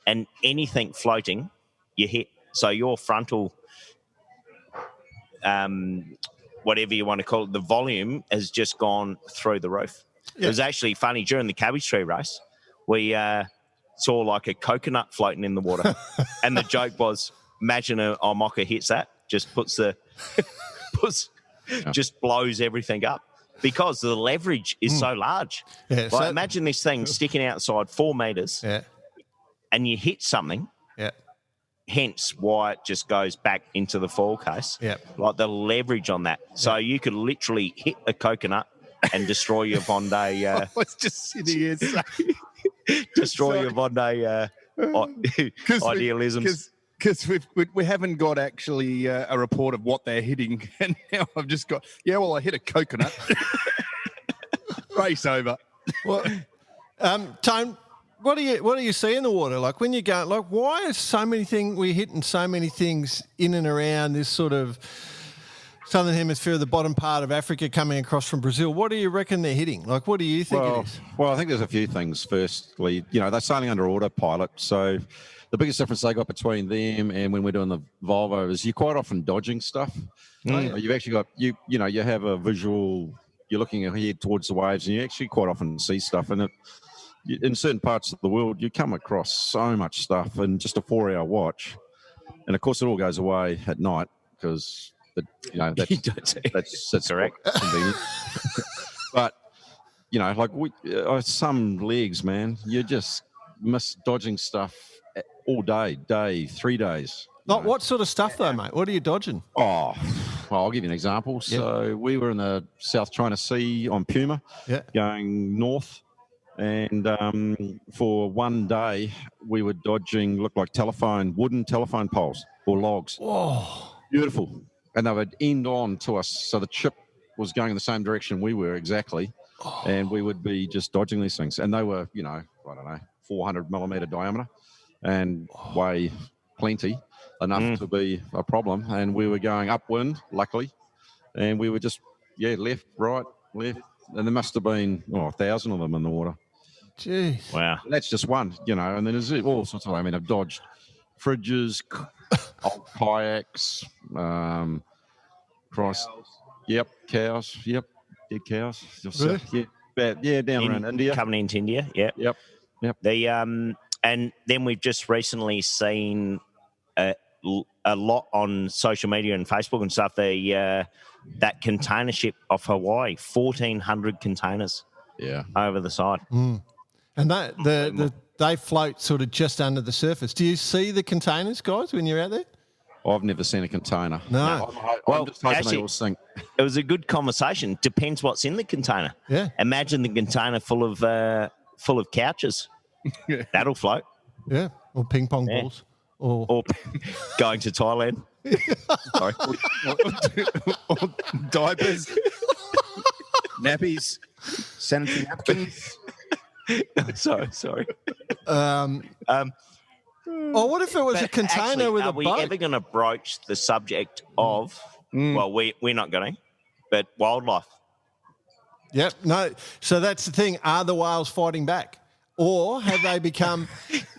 and anything floating, you hit. So your frontal, whatever you want to call it, the volume has just gone through the roof. Yeah. It was actually funny during the cabbage tree race. We saw like a coconut floating in the water, and the joke was, imagine a mocker hits that, just just blows everything up because the leverage is so large. Yeah, like imagine this thing sticking outside 4 meters, and you hit something. Yeah. Hence why it just goes back into the foil case. Yeah. Like the leverage on that. So you could literally hit a coconut and destroy your Vendee. I was just sitting here saying. Destroy your Vendee idealisms. Because we haven't got actually a report of what they're hitting. And now I've just got, I hit a coconut. Race over. Well, Tone, what do you see in the water? Like when you go, like why is so many things we're hitting so many things in and around this sort of southern hemisphere, the bottom part of Africa coming across from Brazil? What do you reckon they're hitting? Like what do you think it is? Well, I think there's a few things. Firstly, they're sailing under autopilot, so the biggest difference they got between them and when we're doing the Volvo is you're quite often dodging stuff. You've actually got you have a visual. You're looking ahead towards the waves, and you actually quite often see stuff. And in certain parts of the world, you come across so much stuff in just a 4-hour watch, and of course it all goes away at night because that's correct. But some legs, man, you just miss dodging stuff all day, 3 days. Like what sort of stuff though, mate? What are you dodging? Oh, well, I'll give you an example. Yep. So we were in the South China Sea on Puma, going north, and for one day we were dodging looked like wooden telephone poles or logs. Oh, beautiful! And they would end on to us, so the chip was going in the same direction we were exactly, and we would be just dodging these things. And they were, I don't know, 400 millimeter diameter, and weigh plenty. Enough to be a problem, and we were going upwind, luckily, and we were just left, right, left, and there must have been 1,000 of them in the water. Jeez, wow! And that's just one, and then there's all sorts of. I mean, I've dodged fridges, old kayaks, cows, dead cows. Really? Down around India, coming into India, yep. And then we've just recently seen a lot on social media and Facebook and stuff. That container ship off Hawaii, 1,400 containers, over the side. And that the they float sort of just under the surface. Do you see the containers, guys, when you're out there? I've never seen a container. No. I'm just hoping they all sink. It was a good conversation. Depends what's in the container. Yeah. Imagine the container full of couches. That'll float. Yeah, or ping pong balls. Or going to Thailand. Sorry. Or diapers, nappies, sanitary napkins. Sorry. Or what if it was a container with a boat? Are we ever going to broach the subject of, well, we're not going to, but wildlife? Yep. No. So that's the thing. Are the whales fighting back? Or have they become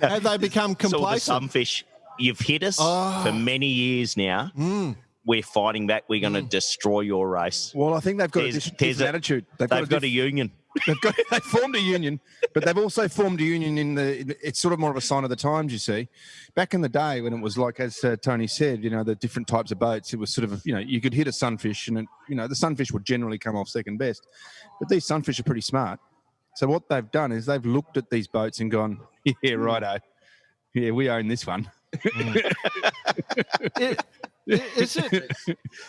complacent? So the sunfish, you've hit us for many years now. We're fighting back. We're going to destroy your race. Well, I think they've got a different attitude. They've got a union. They formed a union, but they've also formed a union it's sort of more of a sign of the times, you see. Back in the day when it was like, as Tony said, the different types of boats, it was sort of, you could hit a sunfish and, the sunfish would generally come off second best. But these sunfish are pretty smart. So what they've done is they've looked at these boats and gone, yeah, righto. Yeah, we own this one. Is it?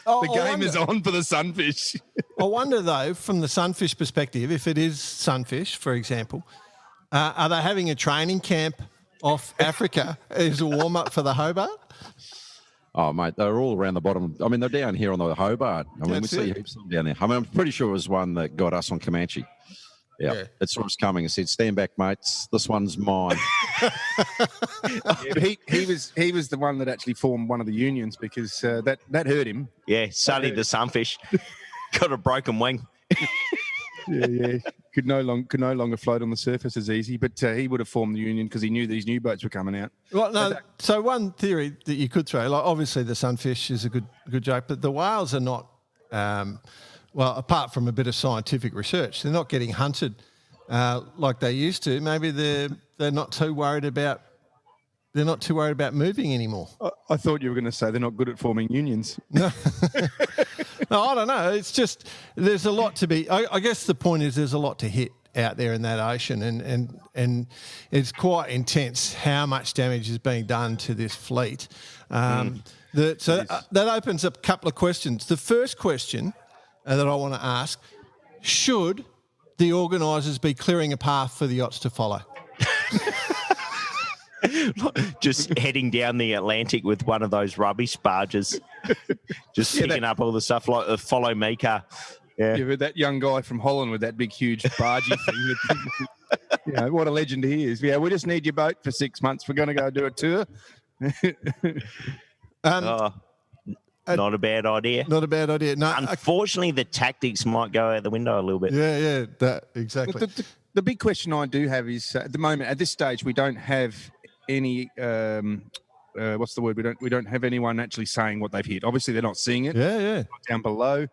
The game is on for the sunfish. I wonder, though, from the sunfish perspective, if it is sunfish, for example, are they having a training camp off Africa as a warm-up for the Hobart? Oh, mate, they're all around the bottom. I mean, they're down here on the Hobart. I mean, we see heaps of them down there. I mean, I'm pretty sure it was one that got us on Comanche. Yeah. It saw us coming and said, stand back, mates. This one's mine. He was the one that actually formed one of the unions because that hurt him. Yeah, Sully the sunfish got a broken wing. Yeah. Could no longer float on the surface as easy, but he would have formed the union because he knew these new boats were coming out. Well, no. So one theory that you could throw, like obviously the sunfish is a good joke, but the whales are not. Well, apart from a bit of scientific research, they're not getting hunted like they used to. Maybe they're not too worried about. They're not too worried about moving anymore. I thought you were going to say they're not good at forming unions. No, no, I don't know. It's just there's a lot to be. I guess the point is there's a lot to hit out there in that ocean, and it's quite intense how much damage is being done to this fleet. That opens up a couple of questions. The first question that I want to ask, should the organisers be clearing a path for the yachts to follow? Just heading down the Atlantic with one of those rubbish barges, just picking up all the stuff like the Follow Me car. Yeah, that young guy from Holland with that big, huge bargey thing. What a legend he is. Yeah, we just need your boat for 6 months. We're going to go do a tour. Not a bad idea. Not a bad idea. No, unfortunately, the tactics might go out the window a little bit. Yeah, that exactly. The big question I do have is at the moment, at this stage, we don't have any. What's the word? We don't have anyone actually saying what they've hit. Obviously, they're not seeing it. Yeah. Down below,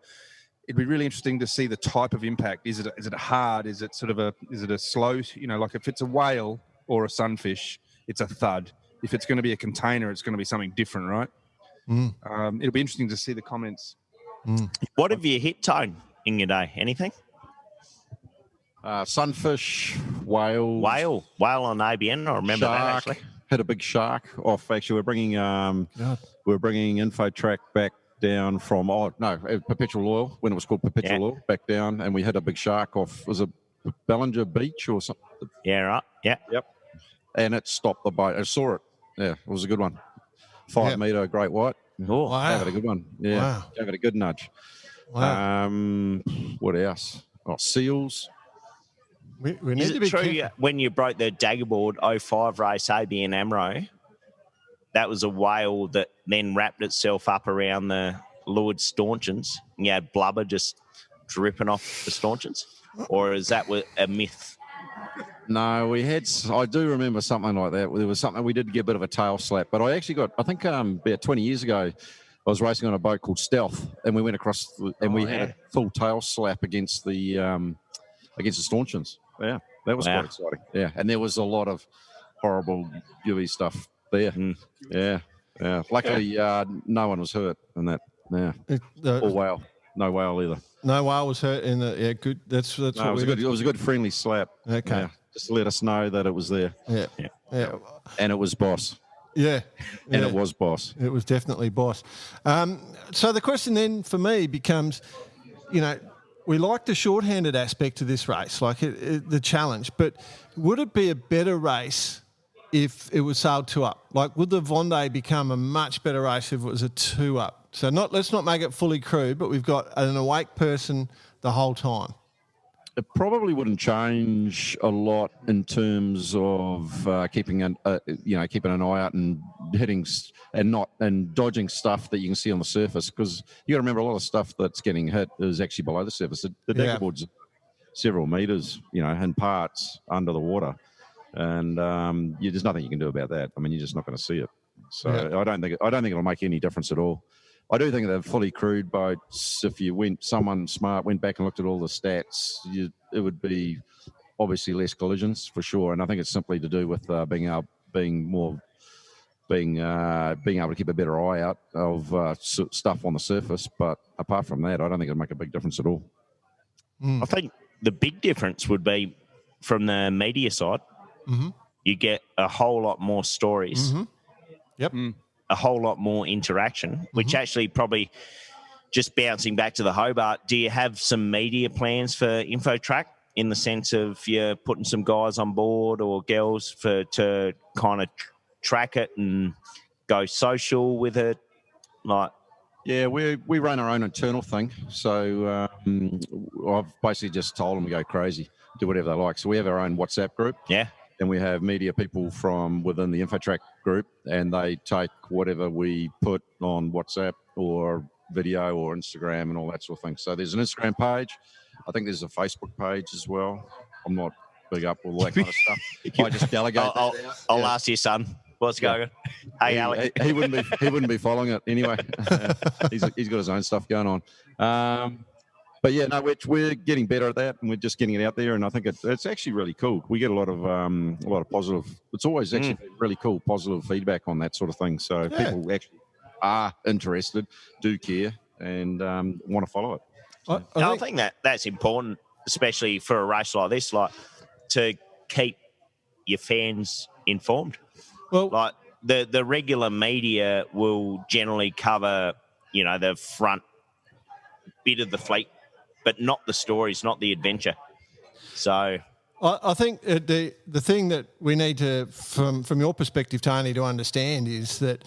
it'd be really interesting to see the type of impact. Is it hard? Is it sort of a slow? Like if it's a whale or a sunfish, it's a thud. If it's going to be a container, it's going to be something different, right? It'll be interesting to see the comments. What have you hit, Tone, in your day? Anything? Sunfish, whale on ABN. I remember shark, that actually. Hit a big shark off. Actually, we're bringing InfoTrack back down from Perpetual Oil when it was called Perpetual Oil back down, and we hit a big shark off. Was it Ballinger Beach or something? Yeah, right. Yeah. Yep. And it stopped the boat. I saw it. Yeah, it was a good one. 5 metre great white. Oh, wow. Gave it a good one. Yeah, wow. Gave it a good nudge. Wow. What else? Seals. We need Is to it be true careful. when you broke the Daggerboard 05 race ABN AMRO, that was a whale that then wrapped itself up around the leeward staunchions and you had blubber just dripping off the staunchions? Or is that a myth? No, I do remember something like that. There was something we did get a bit of a tail slap, but I actually I think about 20 years ago, I was racing on a boat called Stealth, and we went across and we had a full tail slap against the staunchions. Yeah, that was quite exciting. Yeah, and there was a lot of horrible UV stuff there. Yeah. Luckily, no one was hurt in that. Yeah, or whale. No whale either. No whale was hurt in the good. That's it was a good friendly slap. Okay. Just let us know that it was there. Yeah. And it was Boss. Yeah. And it was Boss. It was definitely Boss. So the question then for me becomes, we like the shorthanded aspect of this race, like the challenge, but would it be a better race if it was sailed 2 up? Like, would the Vendee become a much better race if it was a 2 up? So let's not make it fully crewed, but we've got an awake person the whole time. It probably wouldn't change a lot in terms of keeping an eye out and hitting and dodging stuff that you can see on the surface, because you got to remember a lot of stuff that's getting hit is actually below the surface. The decker board's several meters, in parts under the water, and there's nothing you can do about that. I mean, you're just not going to see it. So I don't think it'll make any difference at all. I do think they're fully crewed boats. If someone smart went back and looked at all the stats, it would be obviously less collisions for sure. And I think it's simply to do with being able to keep a better eye out of stuff on the surface. But apart from that, I don't think it'd make a big difference at all. I think the big difference would be from the media side. Mm-hmm. You get a whole lot more stories. Mm-hmm. Yep. A whole lot more interaction, which actually probably, just bouncing back to the Hobart, do you have some media plans for InfoTrack in the sense of you're putting some guys on board or girls to kind of track it and go social with it? Yeah, we run our own internal thing. So I've basically just told them to go crazy, do whatever they like. So we have our own WhatsApp group. Yeah. And we have media people from within the InfoTrack group, and they take whatever we put on WhatsApp or video or Instagram and all that sort of thing. So there's an Instagram page. I think there's a Facebook page as well. I'm not big up all that kind of stuff. I just delegate. I'll ask your son what's going on. Hey, Alec. He wouldn't be following it anyway. He's got his own stuff going on. But yeah, no, we're getting better at that, and we're just getting it out there. And I think it's actually really cool. We get a lot of positive. It's always actually really cool, positive feedback on that sort of thing. So people actually are interested, do care, and want to follow it. I think that's important, especially for a race like this, like to keep your fans informed. Well, like the regular media will generally cover, the front bit of the fleet, but not the stories, not the adventure. So I think the thing that we need to, from your perspective, Tony, to understand is that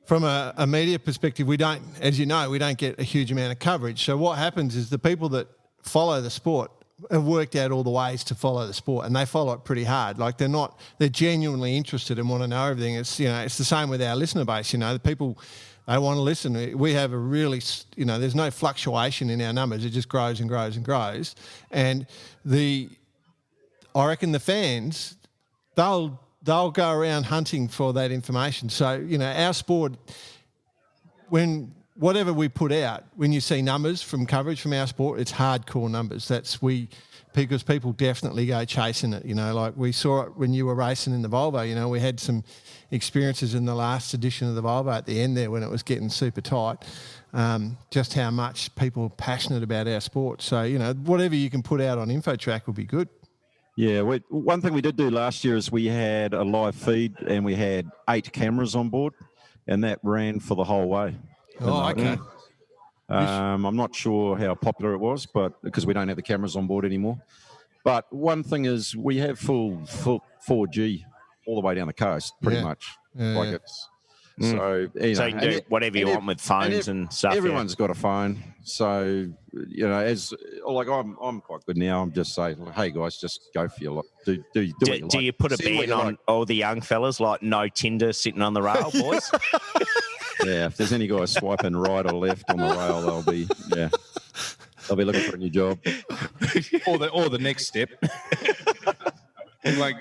from a media perspective, we don't get a huge amount of coverage. So what happens is the people that follow the sport have worked out all the ways to follow the sport, and they follow it pretty hard. Like they're genuinely interested and want to know everything. It's it's the same with our listener base. The people, they want to listen. We have a really, there's no fluctuation in our numbers. It just grows and grows and grows. And I reckon the fans, they'll go around hunting for that information. So, our sport, whatever we put out, when you see numbers from coverage from our sport, it's hardcore numbers. Because people definitely go chasing it. Like we saw it when you were racing in the Volvo. We had some experiences in the last edition of the Volvo at the end there when it was getting super tight, just how much people are passionate about our sport. So, whatever you can put out on InfoTrack will be good. Yeah, one thing we did do last year is we had a live feed and we had 8 cameras on board, and that ran for the whole way. Oh, okay. I'm not sure how popular it was, but because we don't have the cameras on board anymore. But one thing is we have full 4G all the way down the coast, pretty much. It's so you can do whatever you want with phones and stuff. Everyone's got a phone, so as like I'm quite good now. I'm just saying, hey guys, just go for your lot. Do what you like. Do you put a ban on all the young fellas, like no Tinder sitting on the rail, boys? Yeah, if there's any guys swiping right or left on the rail, they'll be looking for a new job. or the next step.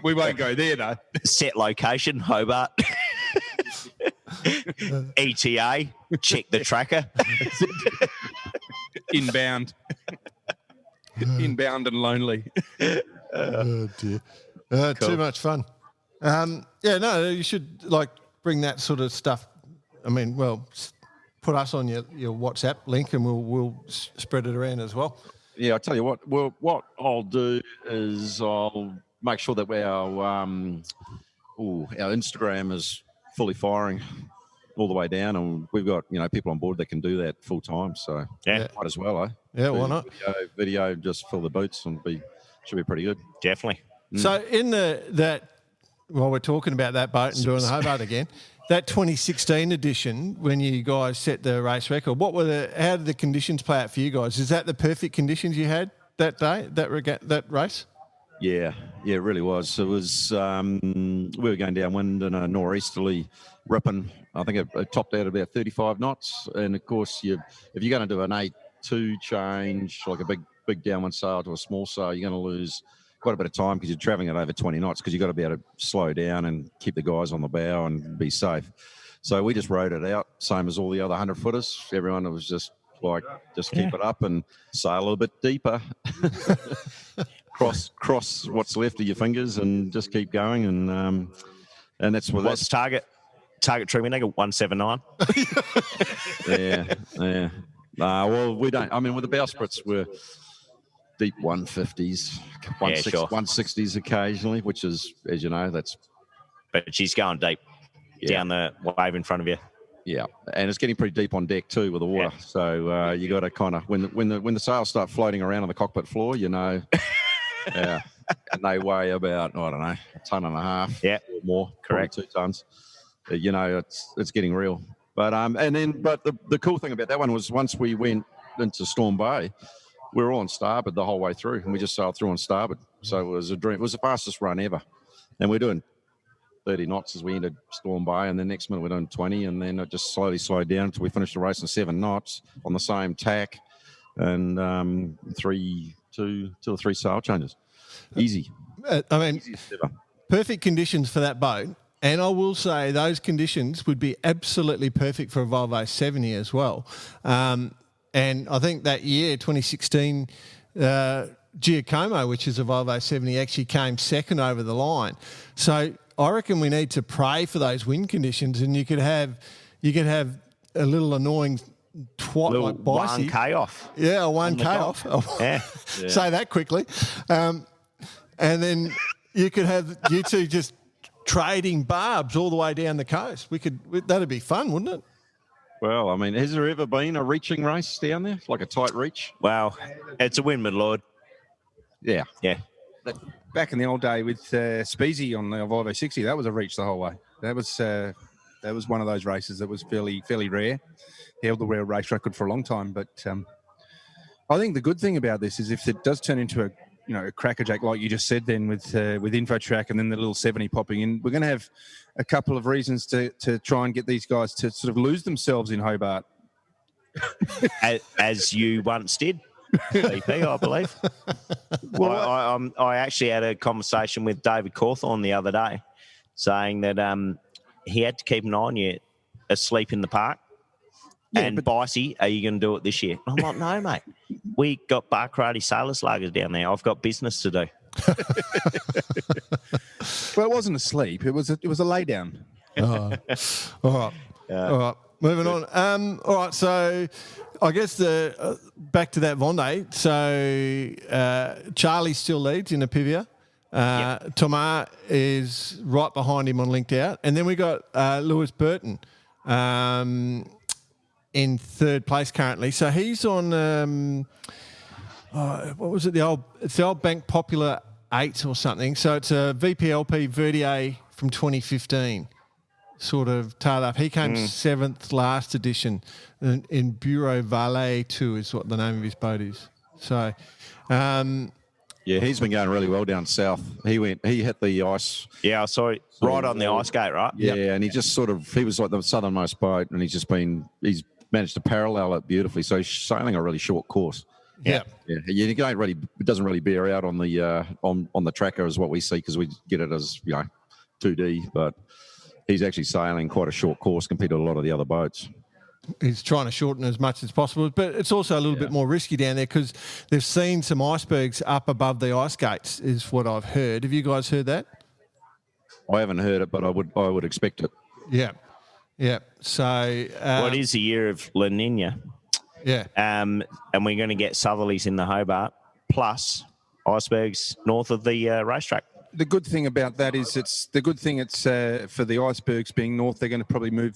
we won't go there though. Set location, Hobart. ETA, check the tracker. Inbound. Inbound and lonely. Oh dear. Cool. Too much fun. You should bring that sort of stuff. I mean, put us on your WhatsApp link and we'll spread it around as well. Yeah, I'll tell you what. Well, what I'll do is I'll make sure that our Instagram is fully firing all the way down, and we've got people on board that can do that full time. So Yeah. might as well, Yeah, why not? Video, just fill the boots and should be pretty good. Definitely. So in while we're talking about that boat and doing the Hobart again, that 2016 edition, when you guys set the race record, how did the conditions play out for you guys? Is that the perfect conditions you had that day, that race? Yeah, it really was. It was we were going downwind in a nor'easterly ripping. I think it topped out about 35 knots. And of course, if you're going to do an 8-2 change, like a big downwind sail to a small sail, you're going to lose quite a bit of time because you're traveling at over 20 knots because you've got to be able to slow down and keep the guys on the bow and be safe. So we just rode it out, same as all the other 100-footers. Everyone was just like, keep it up and sail a little bit deeper. Cross what's left of your fingers and just keep going. And that's what What's target trimming? I got 179. Yeah. Well, we don't. I mean, with the bowsprits, we're deep 150s, 160s occasionally, which is, as you know, that's. But she's going deep down the wave in front of you. Yeah, and it's getting pretty deep on deck too with the water. Yeah. So you got to kind of when the sails start floating around on the cockpit floor, yeah, and they weigh about a ton and a half, or more, correct, 2 tons. It's getting real. But the cool thing about that one was once we went into Storm Bay, we were all on starboard the whole way through, and we just sailed through on starboard. So it was a dream. It was the fastest run ever, and we're doing 30 knots as we entered Storm Bay, and the next minute we're doing 20, and then it just slowly slowed down until we finished the race in 7 knots on the same tack, and 2 or 3 sail changes. Easy. I mean, perfect conditions for that boat. And I will say those conditions would be absolutely perfect for a Volvo 70 as well. And I think that year, 2016, Giacomo, which is a Volvo 70, actually came second over the line. So I reckon we need to pray for those wind conditions, and you could have a little annoying twat like Bicey. 1K off. Yeah, a 1K off. Yeah. Say that quickly. And then you could have you two just trading barbs all the way down the coast. That'd be fun, wouldn't it? Well, I mean, has there ever been a reaching race down there, like a tight reach? Well, it's a win, my lord. Yeah. Back in the old day with Speezy on the Volvo 60, that was a reach the whole way. That was one of those races that was fairly rare. Held the world race record for a long time, but I think the good thing about this is if it does turn into a crackerjack, like you just said, then with InfoTrack and then the little 70 popping in, we're going to have a couple of reasons to try and get these guys to sort of lose themselves in Hobart. As you once did, BP, I believe. Well, I actually had a conversation with David Cawthorne the other day saying that he had to keep an eye on you asleep in the park. Yeah, and Bicey, are you going to do it this year? I'm like, no, mate. We got bar karate sailors lagers down there. I've got business to do. Well, it wasn't a sleep. It was a lay down. All right. All right. Moving on. All right. So I guess back to that Vendee. So Charlie still leads in the Pivia. Thomas is right behind him on linked out. And then we got Lewis Burton in third place currently. So he's on, what was it? It's the old Bank Popular 8 or something. So it's a VPLP Vendee from 2015. Sort of tailed up. He came 7th last edition in Bureau Valet 2 is what the name of his boat is. So, he's been going really well down south. He hit the ice. Yeah, I saw it right on the ice gate, right? Yeah, and he was like the southernmost boat, and he's managed to parallel it beautifully. So he's sailing a really short course. Yeah. You don't really, it doesn't really bear out on the on the tracker as what we see because we get it as 2D, but he's actually sailing quite a short course compared to a lot of the other boats. He's trying to shorten as much as possible, but it's also a little bit more risky down there because they've seen some icebergs up above the ice gates, is what I've heard. Have you guys heard that? I haven't heard it, but I would expect it. Yeah. So, what is the year of La Nina? Yeah. And we're going to get southerlies in the Hobart plus icebergs north of the racetrack. the good thing about that is it's for the icebergs being north. They're going to probably move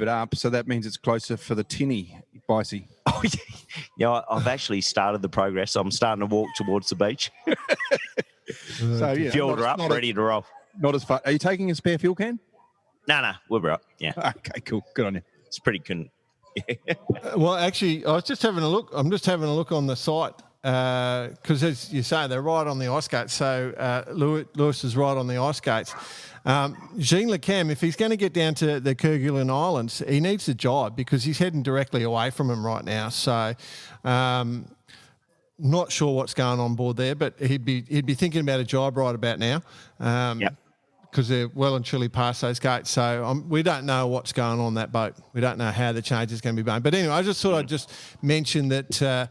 it up, so that means it's closer for the tinny bicey. Oh, yeah. I've actually started the progress. I'm starting to walk towards the beach. So yeah, Fueled her up, ready to roll. Not as far. Are you taking a spare fuel can? No, we're right. Yeah. Okay, cool. Good on you. It's pretty good. Well, actually, I was just having a look. I'm just having a look on the site because, as you say, they're right on the ice gates. So Lewis is right on the ice gates. Jean Le Cam, if he's going to get down to the Kerguelen Islands, he needs to jibe because he's heading directly away from him right now. So, not sure what's going on board there, but he'd be thinking about a jibe right about now. Yep. Because they're well and truly past those gates. So we don't know what's going on that boat. We don't know how the change is going to be made. But anyway, I just thought I'd just mention that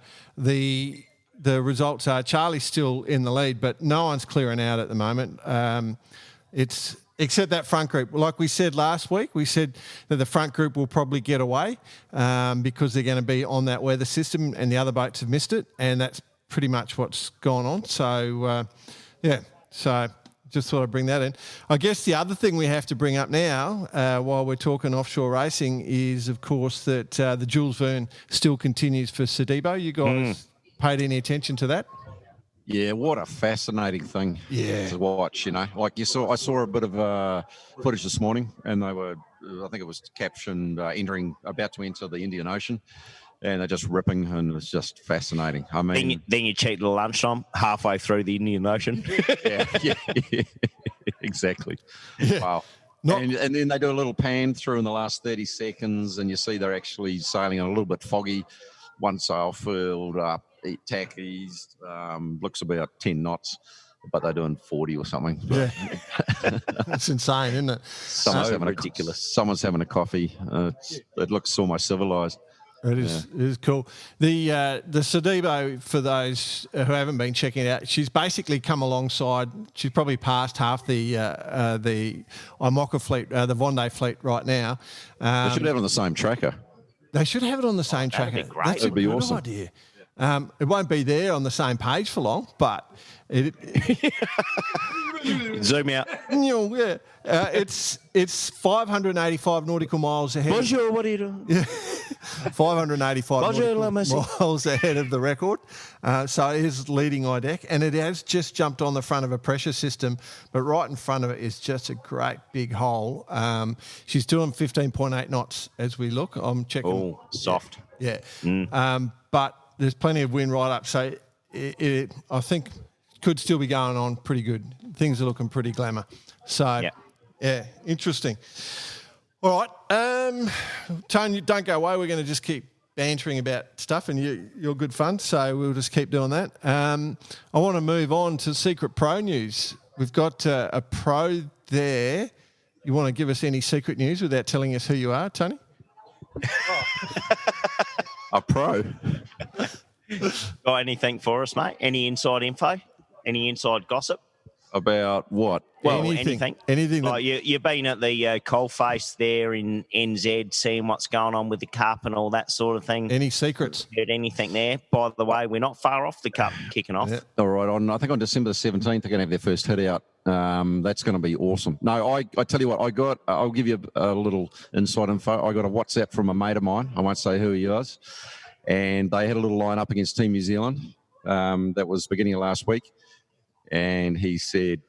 the results are Charlie's still in the lead, but no one's clearing out at the moment. It's except that front group. Like we said last week, we said that the front group will probably get away because they're going to be on that weather system and the other boats have missed it. And that's pretty much what's gone on. So, so just thought I'd bring that in. I guess the other thing we have to bring up now while we're talking offshore racing is, of course, that the Jules Verne still continues for Sedibo. You guys paid any attention to that? Yeah, what a fascinating thing to watch, you know. Like I saw a bit of footage this morning and they were, I think it was captioned about to enter the Indian Ocean. And they're just ripping, and it's just fascinating. I mean, then you cheat at lunchtime halfway through the Indian Ocean. yeah, exactly. Yeah. Wow. And then they do a little pan through in the last 30 seconds, and you see they're actually sailing on a little bit foggy. One sail filled up, tackies, looks about 10 knots, but they're doing 40 or something. Yeah, that's insane, isn't it? Someone's having ridiculous. Someone's having a coffee. It looks almost civilized. It is. Yeah. It is cool. The Sedibo, for those who haven't been checking it out, she's basically come alongside. She's probably passed half the IMOCA fleet, the Vendee fleet right now. They should have it on the same tracker. They should have it on the same tracker. That'd be great. That's That'd be awesome. Idea. It won't be there on the same page for long, but Zoom out. Yeah, it's 585 nautical miles ahead. Bonjour, what are you doing? Yeah. 585 miles ahead of the record. So it is leading IDEC, and it has just jumped on the front of a pressure system, but right in front of it is just a great big hole. She's doing 15.8 knots as we look. I'm checking. Oh, soft. Yeah. But there's plenty of wind right up, so it I think could still be going on pretty good. Things are looking pretty glamour. So, yeah, interesting. All right, Tony, don't go away. We're going to just keep bantering about stuff, and you're good fun, so we'll just keep doing that. I want to move on to Secret Pro news. We've got a pro there. You want to give us any secret news without telling us who you are, Tony? A pro? Got anything for us, mate? Any inside info? Any inside gossip? About what? Well, anything. Like you've been at the coalface there in NZ, seeing what's going on with the cup and all that sort of thing. Any secrets? Heard anything there? By the way, we're not far off the cup kicking off. Yeah. All right. I think on December the 17th, they're going to have their first hit out. That's going to be awesome. No, I tell you what, I'll give you a little inside info. I got a WhatsApp from a mate of mine. I won't say who he was. And they had a little line up against Team New Zealand. That was beginning of last week. And he said,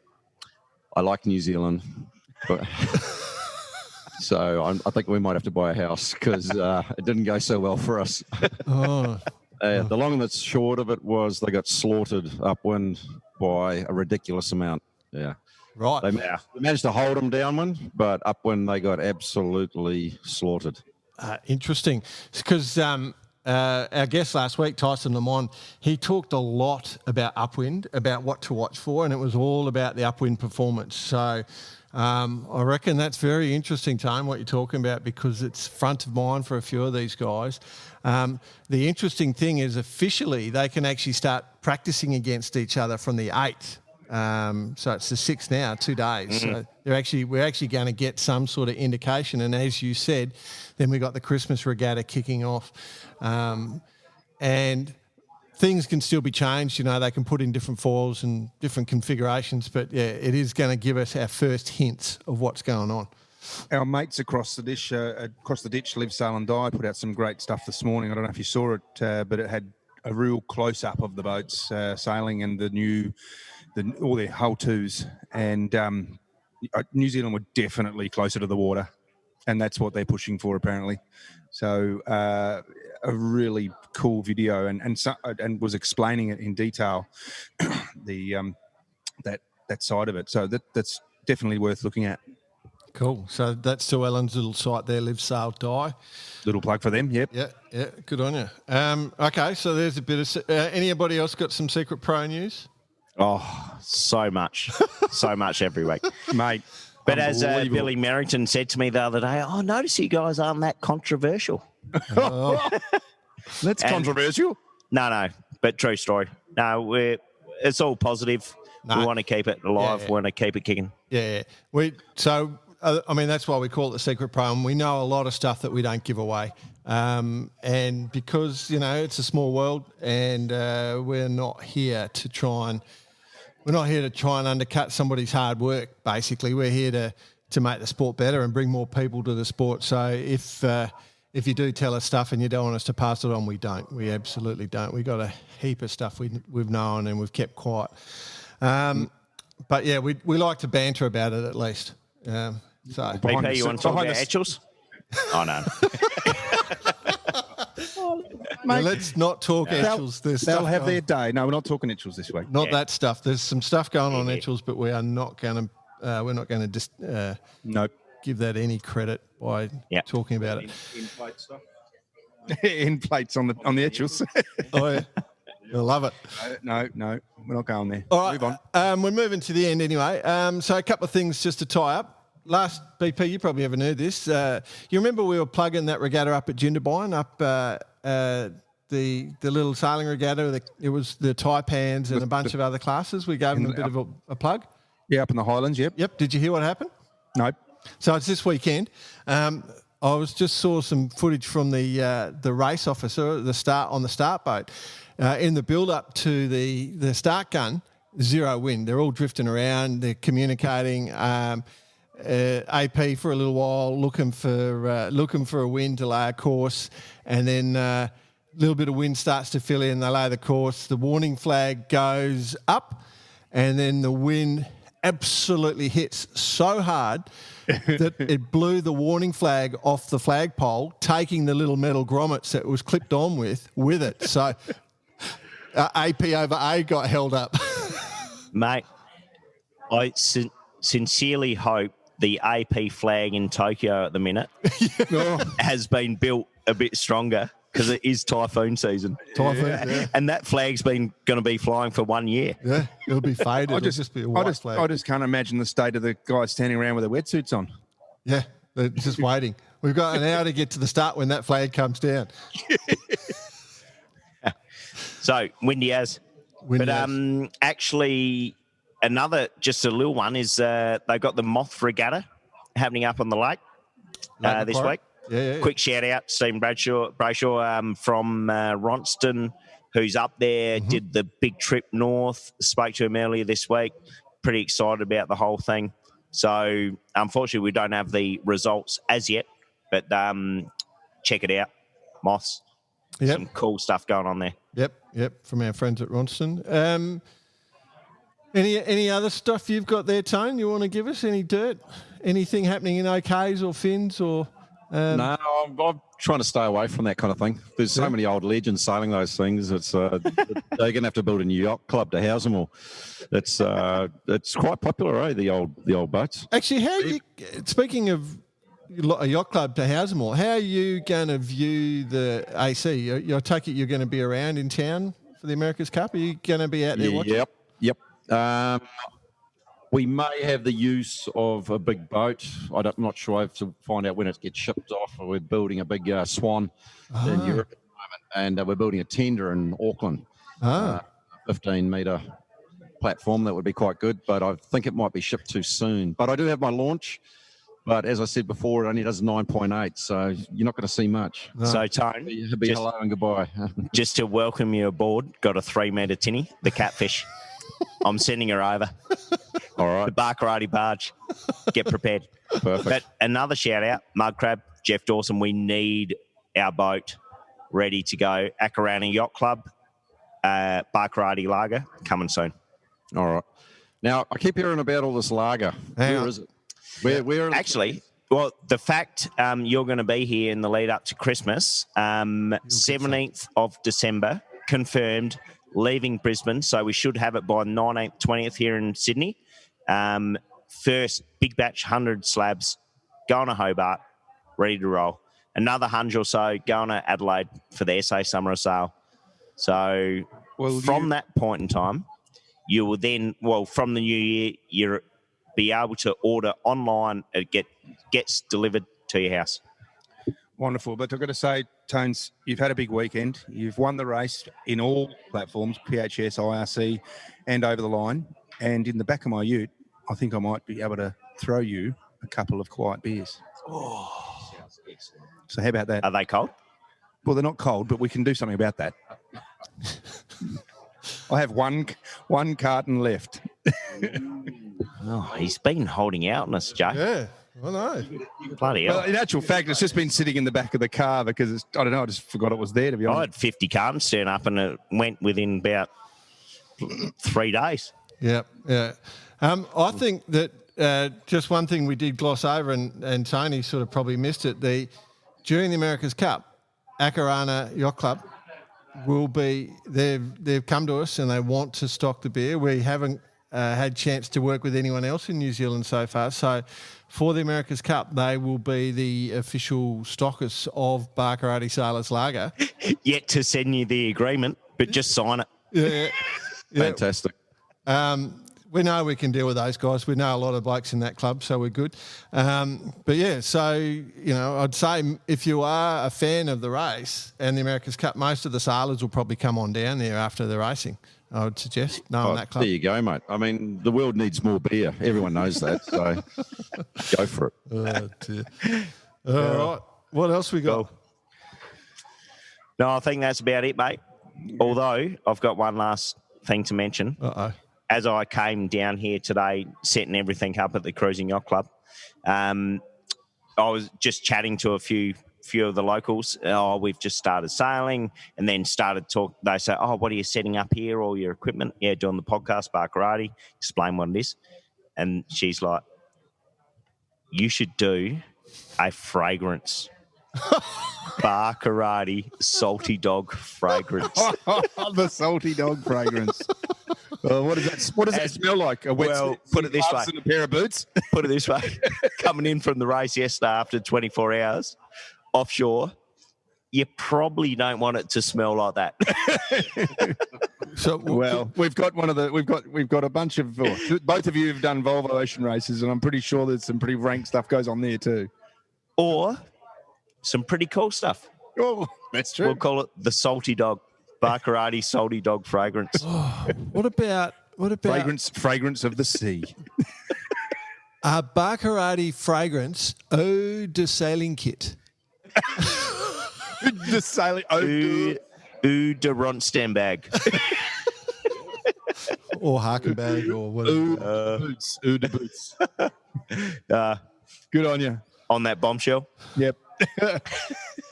I like New Zealand. But so I think we might have to buy a house because it didn't go so well for us. Oh. The long and the short of it was they got slaughtered upwind by a ridiculous amount. Yeah. Right. They managed to hold them downwind, but upwind they got absolutely slaughtered. Interesting. Because our guest last week, Tyson Lamont, he talked a lot about upwind, about what to watch for, and it was all about the upwind performance. So I reckon that's very interesting, Tone, what you're talking about, because it's front of mind for a few of these guys. The interesting thing is officially they can actually start practicing against each other from the 8th. So it's the 6th now, 2 days. So we're actually going to get some sort of indication. And as you said, then we got the Christmas regatta kicking off. And things can still be changed. You know, they can put in different foils and different configurations, but yeah, it is going to give us our first hints of what's going on. Our mates across the ditch, Live, Sail and Die, put out some great stuff this morning. I don't know if you saw it, but it had a real close-up of the boats sailing and all their hull twos. And New Zealand were definitely closer to the water, and that's what they're pushing for apparently. So a really cool video, and was explaining it in detail, that side of it. So that's definitely worth looking at. Cool. So that's Sue Ellen's little site there, Live, Sail, Die. Little plug for them, yep. Yeah, good on you. Okay, so there's a bit of... anybody else got some Secret Pro news? Oh, so much. So much every week. Mate. But as Billy Merrington said to me the other day, I notice you guys aren't that controversial. That's controversial. No, but true story. No, it's all positive. No. We want to keep it alive. We want to keep it kicking. Yeah. That's why we call it the Secret Pro, and we know a lot of stuff that we don't give away. And because, it's a small world, and we're not here to try and undercut somebody's hard work, basically. We're here to make the sport better and bring more people to the sport. So if you do tell us stuff and you don't want us to pass it on, we don't. We absolutely don't. We've got a heap of stuff we've known and we've kept quiet. But yeah, we like to banter about it at least. So BP, you want to talk about Etchels? Oh no. Mate, let's not talk Etchels. They'll have their day. No, we're not talking Etchels this week. Not that stuff. There's some stuff going on Etchels, but we are not going to. We're not going to just give that any credit by talking about it. In plate stuff. In plates on the Etchels. Oh yeah. I love it. No, we're not going there. All right, move on. We're moving to the end anyway. So a couple of things just to tie up. Last BP, you probably haven't heard this. You remember we were plugging that regatta up at Jindabyne, up the little sailing regatta. It was the Taipans and a bunch of other classes. We gave them a bit of a plug. Yeah, up in the Highlands. Yep. Did you hear what happened? Nope. So it's this weekend. I saw some footage from the race officer on the start boat. In the build-up to the start gun, zero wind. They're all drifting around. They're communicating. AP for a little while, looking for a wind to lay a course, and then a little bit of wind starts to fill in. They lay the course. The warning flag goes up, and then the wind absolutely hits so hard that it blew the warning flag off the flagpole, taking the little metal grommets that it was clipped on with it. So AP over A got held up. Mate, I sincerely hope the AP flag in Tokyo at the minute has been built a bit stronger because it is typhoon season. And that flag's been going to be flying for 1 year. Yeah, it'll be faded. It'll just be a white flag. I just can't imagine the state of the guys standing around with their wetsuits on. Yeah, they're just waiting. We've got an hour to get to the start when that flag comes down. So, windy as. Actually, another, just a little one, is they've got the Moth Regatta happening up on the lake this week. Yeah. Quick shout out, Stephen Bradshaw from Ronston, who's up there, did the big trip north, spoke to him earlier this week. Pretty excited about the whole thing. So, unfortunately, we don't have the results as yet, but check it out. Moths. Yep. Some cool stuff going on there. Yep, from our friends at Ronston. Any other stuff you've got there, Tone, you want to give us? Any dirt? Anything happening in OKs or Fins or... No, I'm trying to stay away from that kind of thing. There's so many old legends sailing those things. It's they're going to have to build a new yacht club to house them all. It's quite popular, the old boats. Actually, speaking of a yacht club to house them all, how are you going to view the AC? I take it you're going to be around in town for the America's Cup. Are you going to be out there watching? Yep. We may have the use of a big boat. I'm not sure. I have to find out when it gets shipped off. We're building a big Swan in Europe at the moment, and we're building a tender in Auckland, 15-metre platform. That would be quite good, but I think it might be shipped too soon. But I do have my launch But as I said before, it only does 9.8, so you're not going to see much. No. So, Tone, It'll be hello and goodbye. just to welcome you aboard, got a 3-metre tinny, the catfish. I'm sending her over. All right. The Barkarati barge. Get prepared. Perfect. But another shout out, Mud Crab, Jeff Dawson, we need our boat ready to go. Akarana Yacht Club, Barkarati Lager, coming soon. All right. Now, I keep hearing about all this lager. Where is it? Where Actually, well, the fact you're going to be here in the lead up to Christmas, 17th of December, confirmed, leaving Brisbane. So we should have it by 19th, 20th here in Sydney. First big batch, 100 slabs, going to Hobart, ready to roll. Another 100 or so going to Adelaide for the SA Summer Sale. So from that point in time, you will then, from the new year, you'll be able to order online. It gets delivered to your house. Wonderful. But I've got to say, Tones, you've had a big weekend. You've won the race in all platforms, PHS, IRC, and over the line. And in the back of my ute, I think I might be able to throw you a couple of quiet beers. Oh, So how about that? are they cold? Well, they're not cold, but we can do something about that. I have one carton left. Oh, he's been holding out on us, Joe. Yeah, I know. Bloody hell. Well, in actual fact, it's just been sitting in the back of the car because I don't know. I just forgot it was there, to be I honest. had 50 cartons turn up and it went within about 3 days. Yeah, yeah. I think that just one thing we did gloss over, and Tony sort of probably missed it. During the America's Cup, Akarana Yacht Club will be. They've come to us and they want to stock the beer. We haven't had chance to work with anyone else in New Zealand so far. So for the America's Cup, they will be the official stockists of Barkarati Sailors Lager. Yet to send you the agreement, but just sign it. Yeah. Fantastic. We know we can deal with those guys. We know a lot of blokes in that club, so we're good. But yeah, so, I'd say if you are a fan of the race and the America's Cup, most of the sailors will probably come on down there after the racing, I would suggest, knowing that club. There you go, mate. I mean, the world needs more beer. Everyone knows that, so go for it. Oh, dear. All right. What else we got? No, I think that's about it, mate. Although I've got one last thing to mention. Uh-oh. As I came down here today, setting everything up at the Cruising Yacht Club, I was just chatting to a few of the locals. Oh, we've just started sailing, and then started talk. They say, "Oh, what are you setting up here? All your equipment?" Yeah, doing the podcast, Barkarati. Explain what it is, and she's like, "You should do a fragrance." Barkarati salty dog fragrance. The salty dog fragrance. What does that? What does that smell like? A wet put it this way. and a pair of boots. Put it this way. Coming in from the race yesterday after 24 hours offshore, you probably don't want it to smell like that. So, we've got a bunch of both of you have done Volvo Ocean races, and I'm pretty sure there's some pretty rank stuff goes on there too. Or some pretty cool stuff. Oh, that's true. We'll call it the salty dog. Barkarati salty dog fragrance. what about fragrance of the sea? Barkarati fragrance eau de sailing kit. The sailing Eau de Ronsten bag. Or Harken bag or whatever. Boots. Eau de boots. Good on you. On that bombshell. Yep.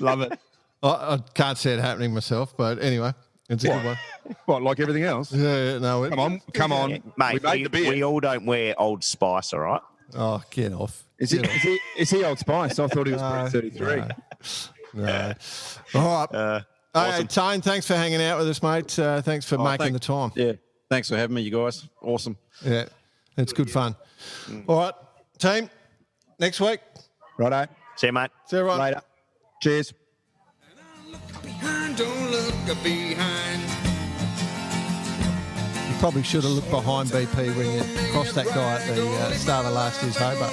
Love it. I can't see it happening myself, but anyway, it's a good one. What, like everything else? Yeah, no. Come on. Yeah, mate, we all don't wear Old Spice, all right? Oh, get off. Is he Old Spice? I thought he was 33. No. All right. Awesome. Tane, thanks for hanging out with us, mate. Thanks for making the time. Yeah. Thanks for having me, you guys. Awesome. Yeah, it's good fun. All right, team, next week. Righto. See you, mate. See you, everyone. Later. Cheers. Don't look behind. You probably should have looked behind BP when you crossed that guy at the start of last year's Hobart.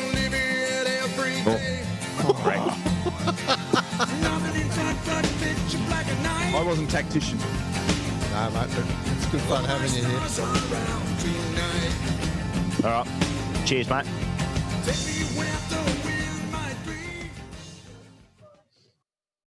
I wasn't tactician. No, mate, but it's good fun having you here. All right. Cheers, mate.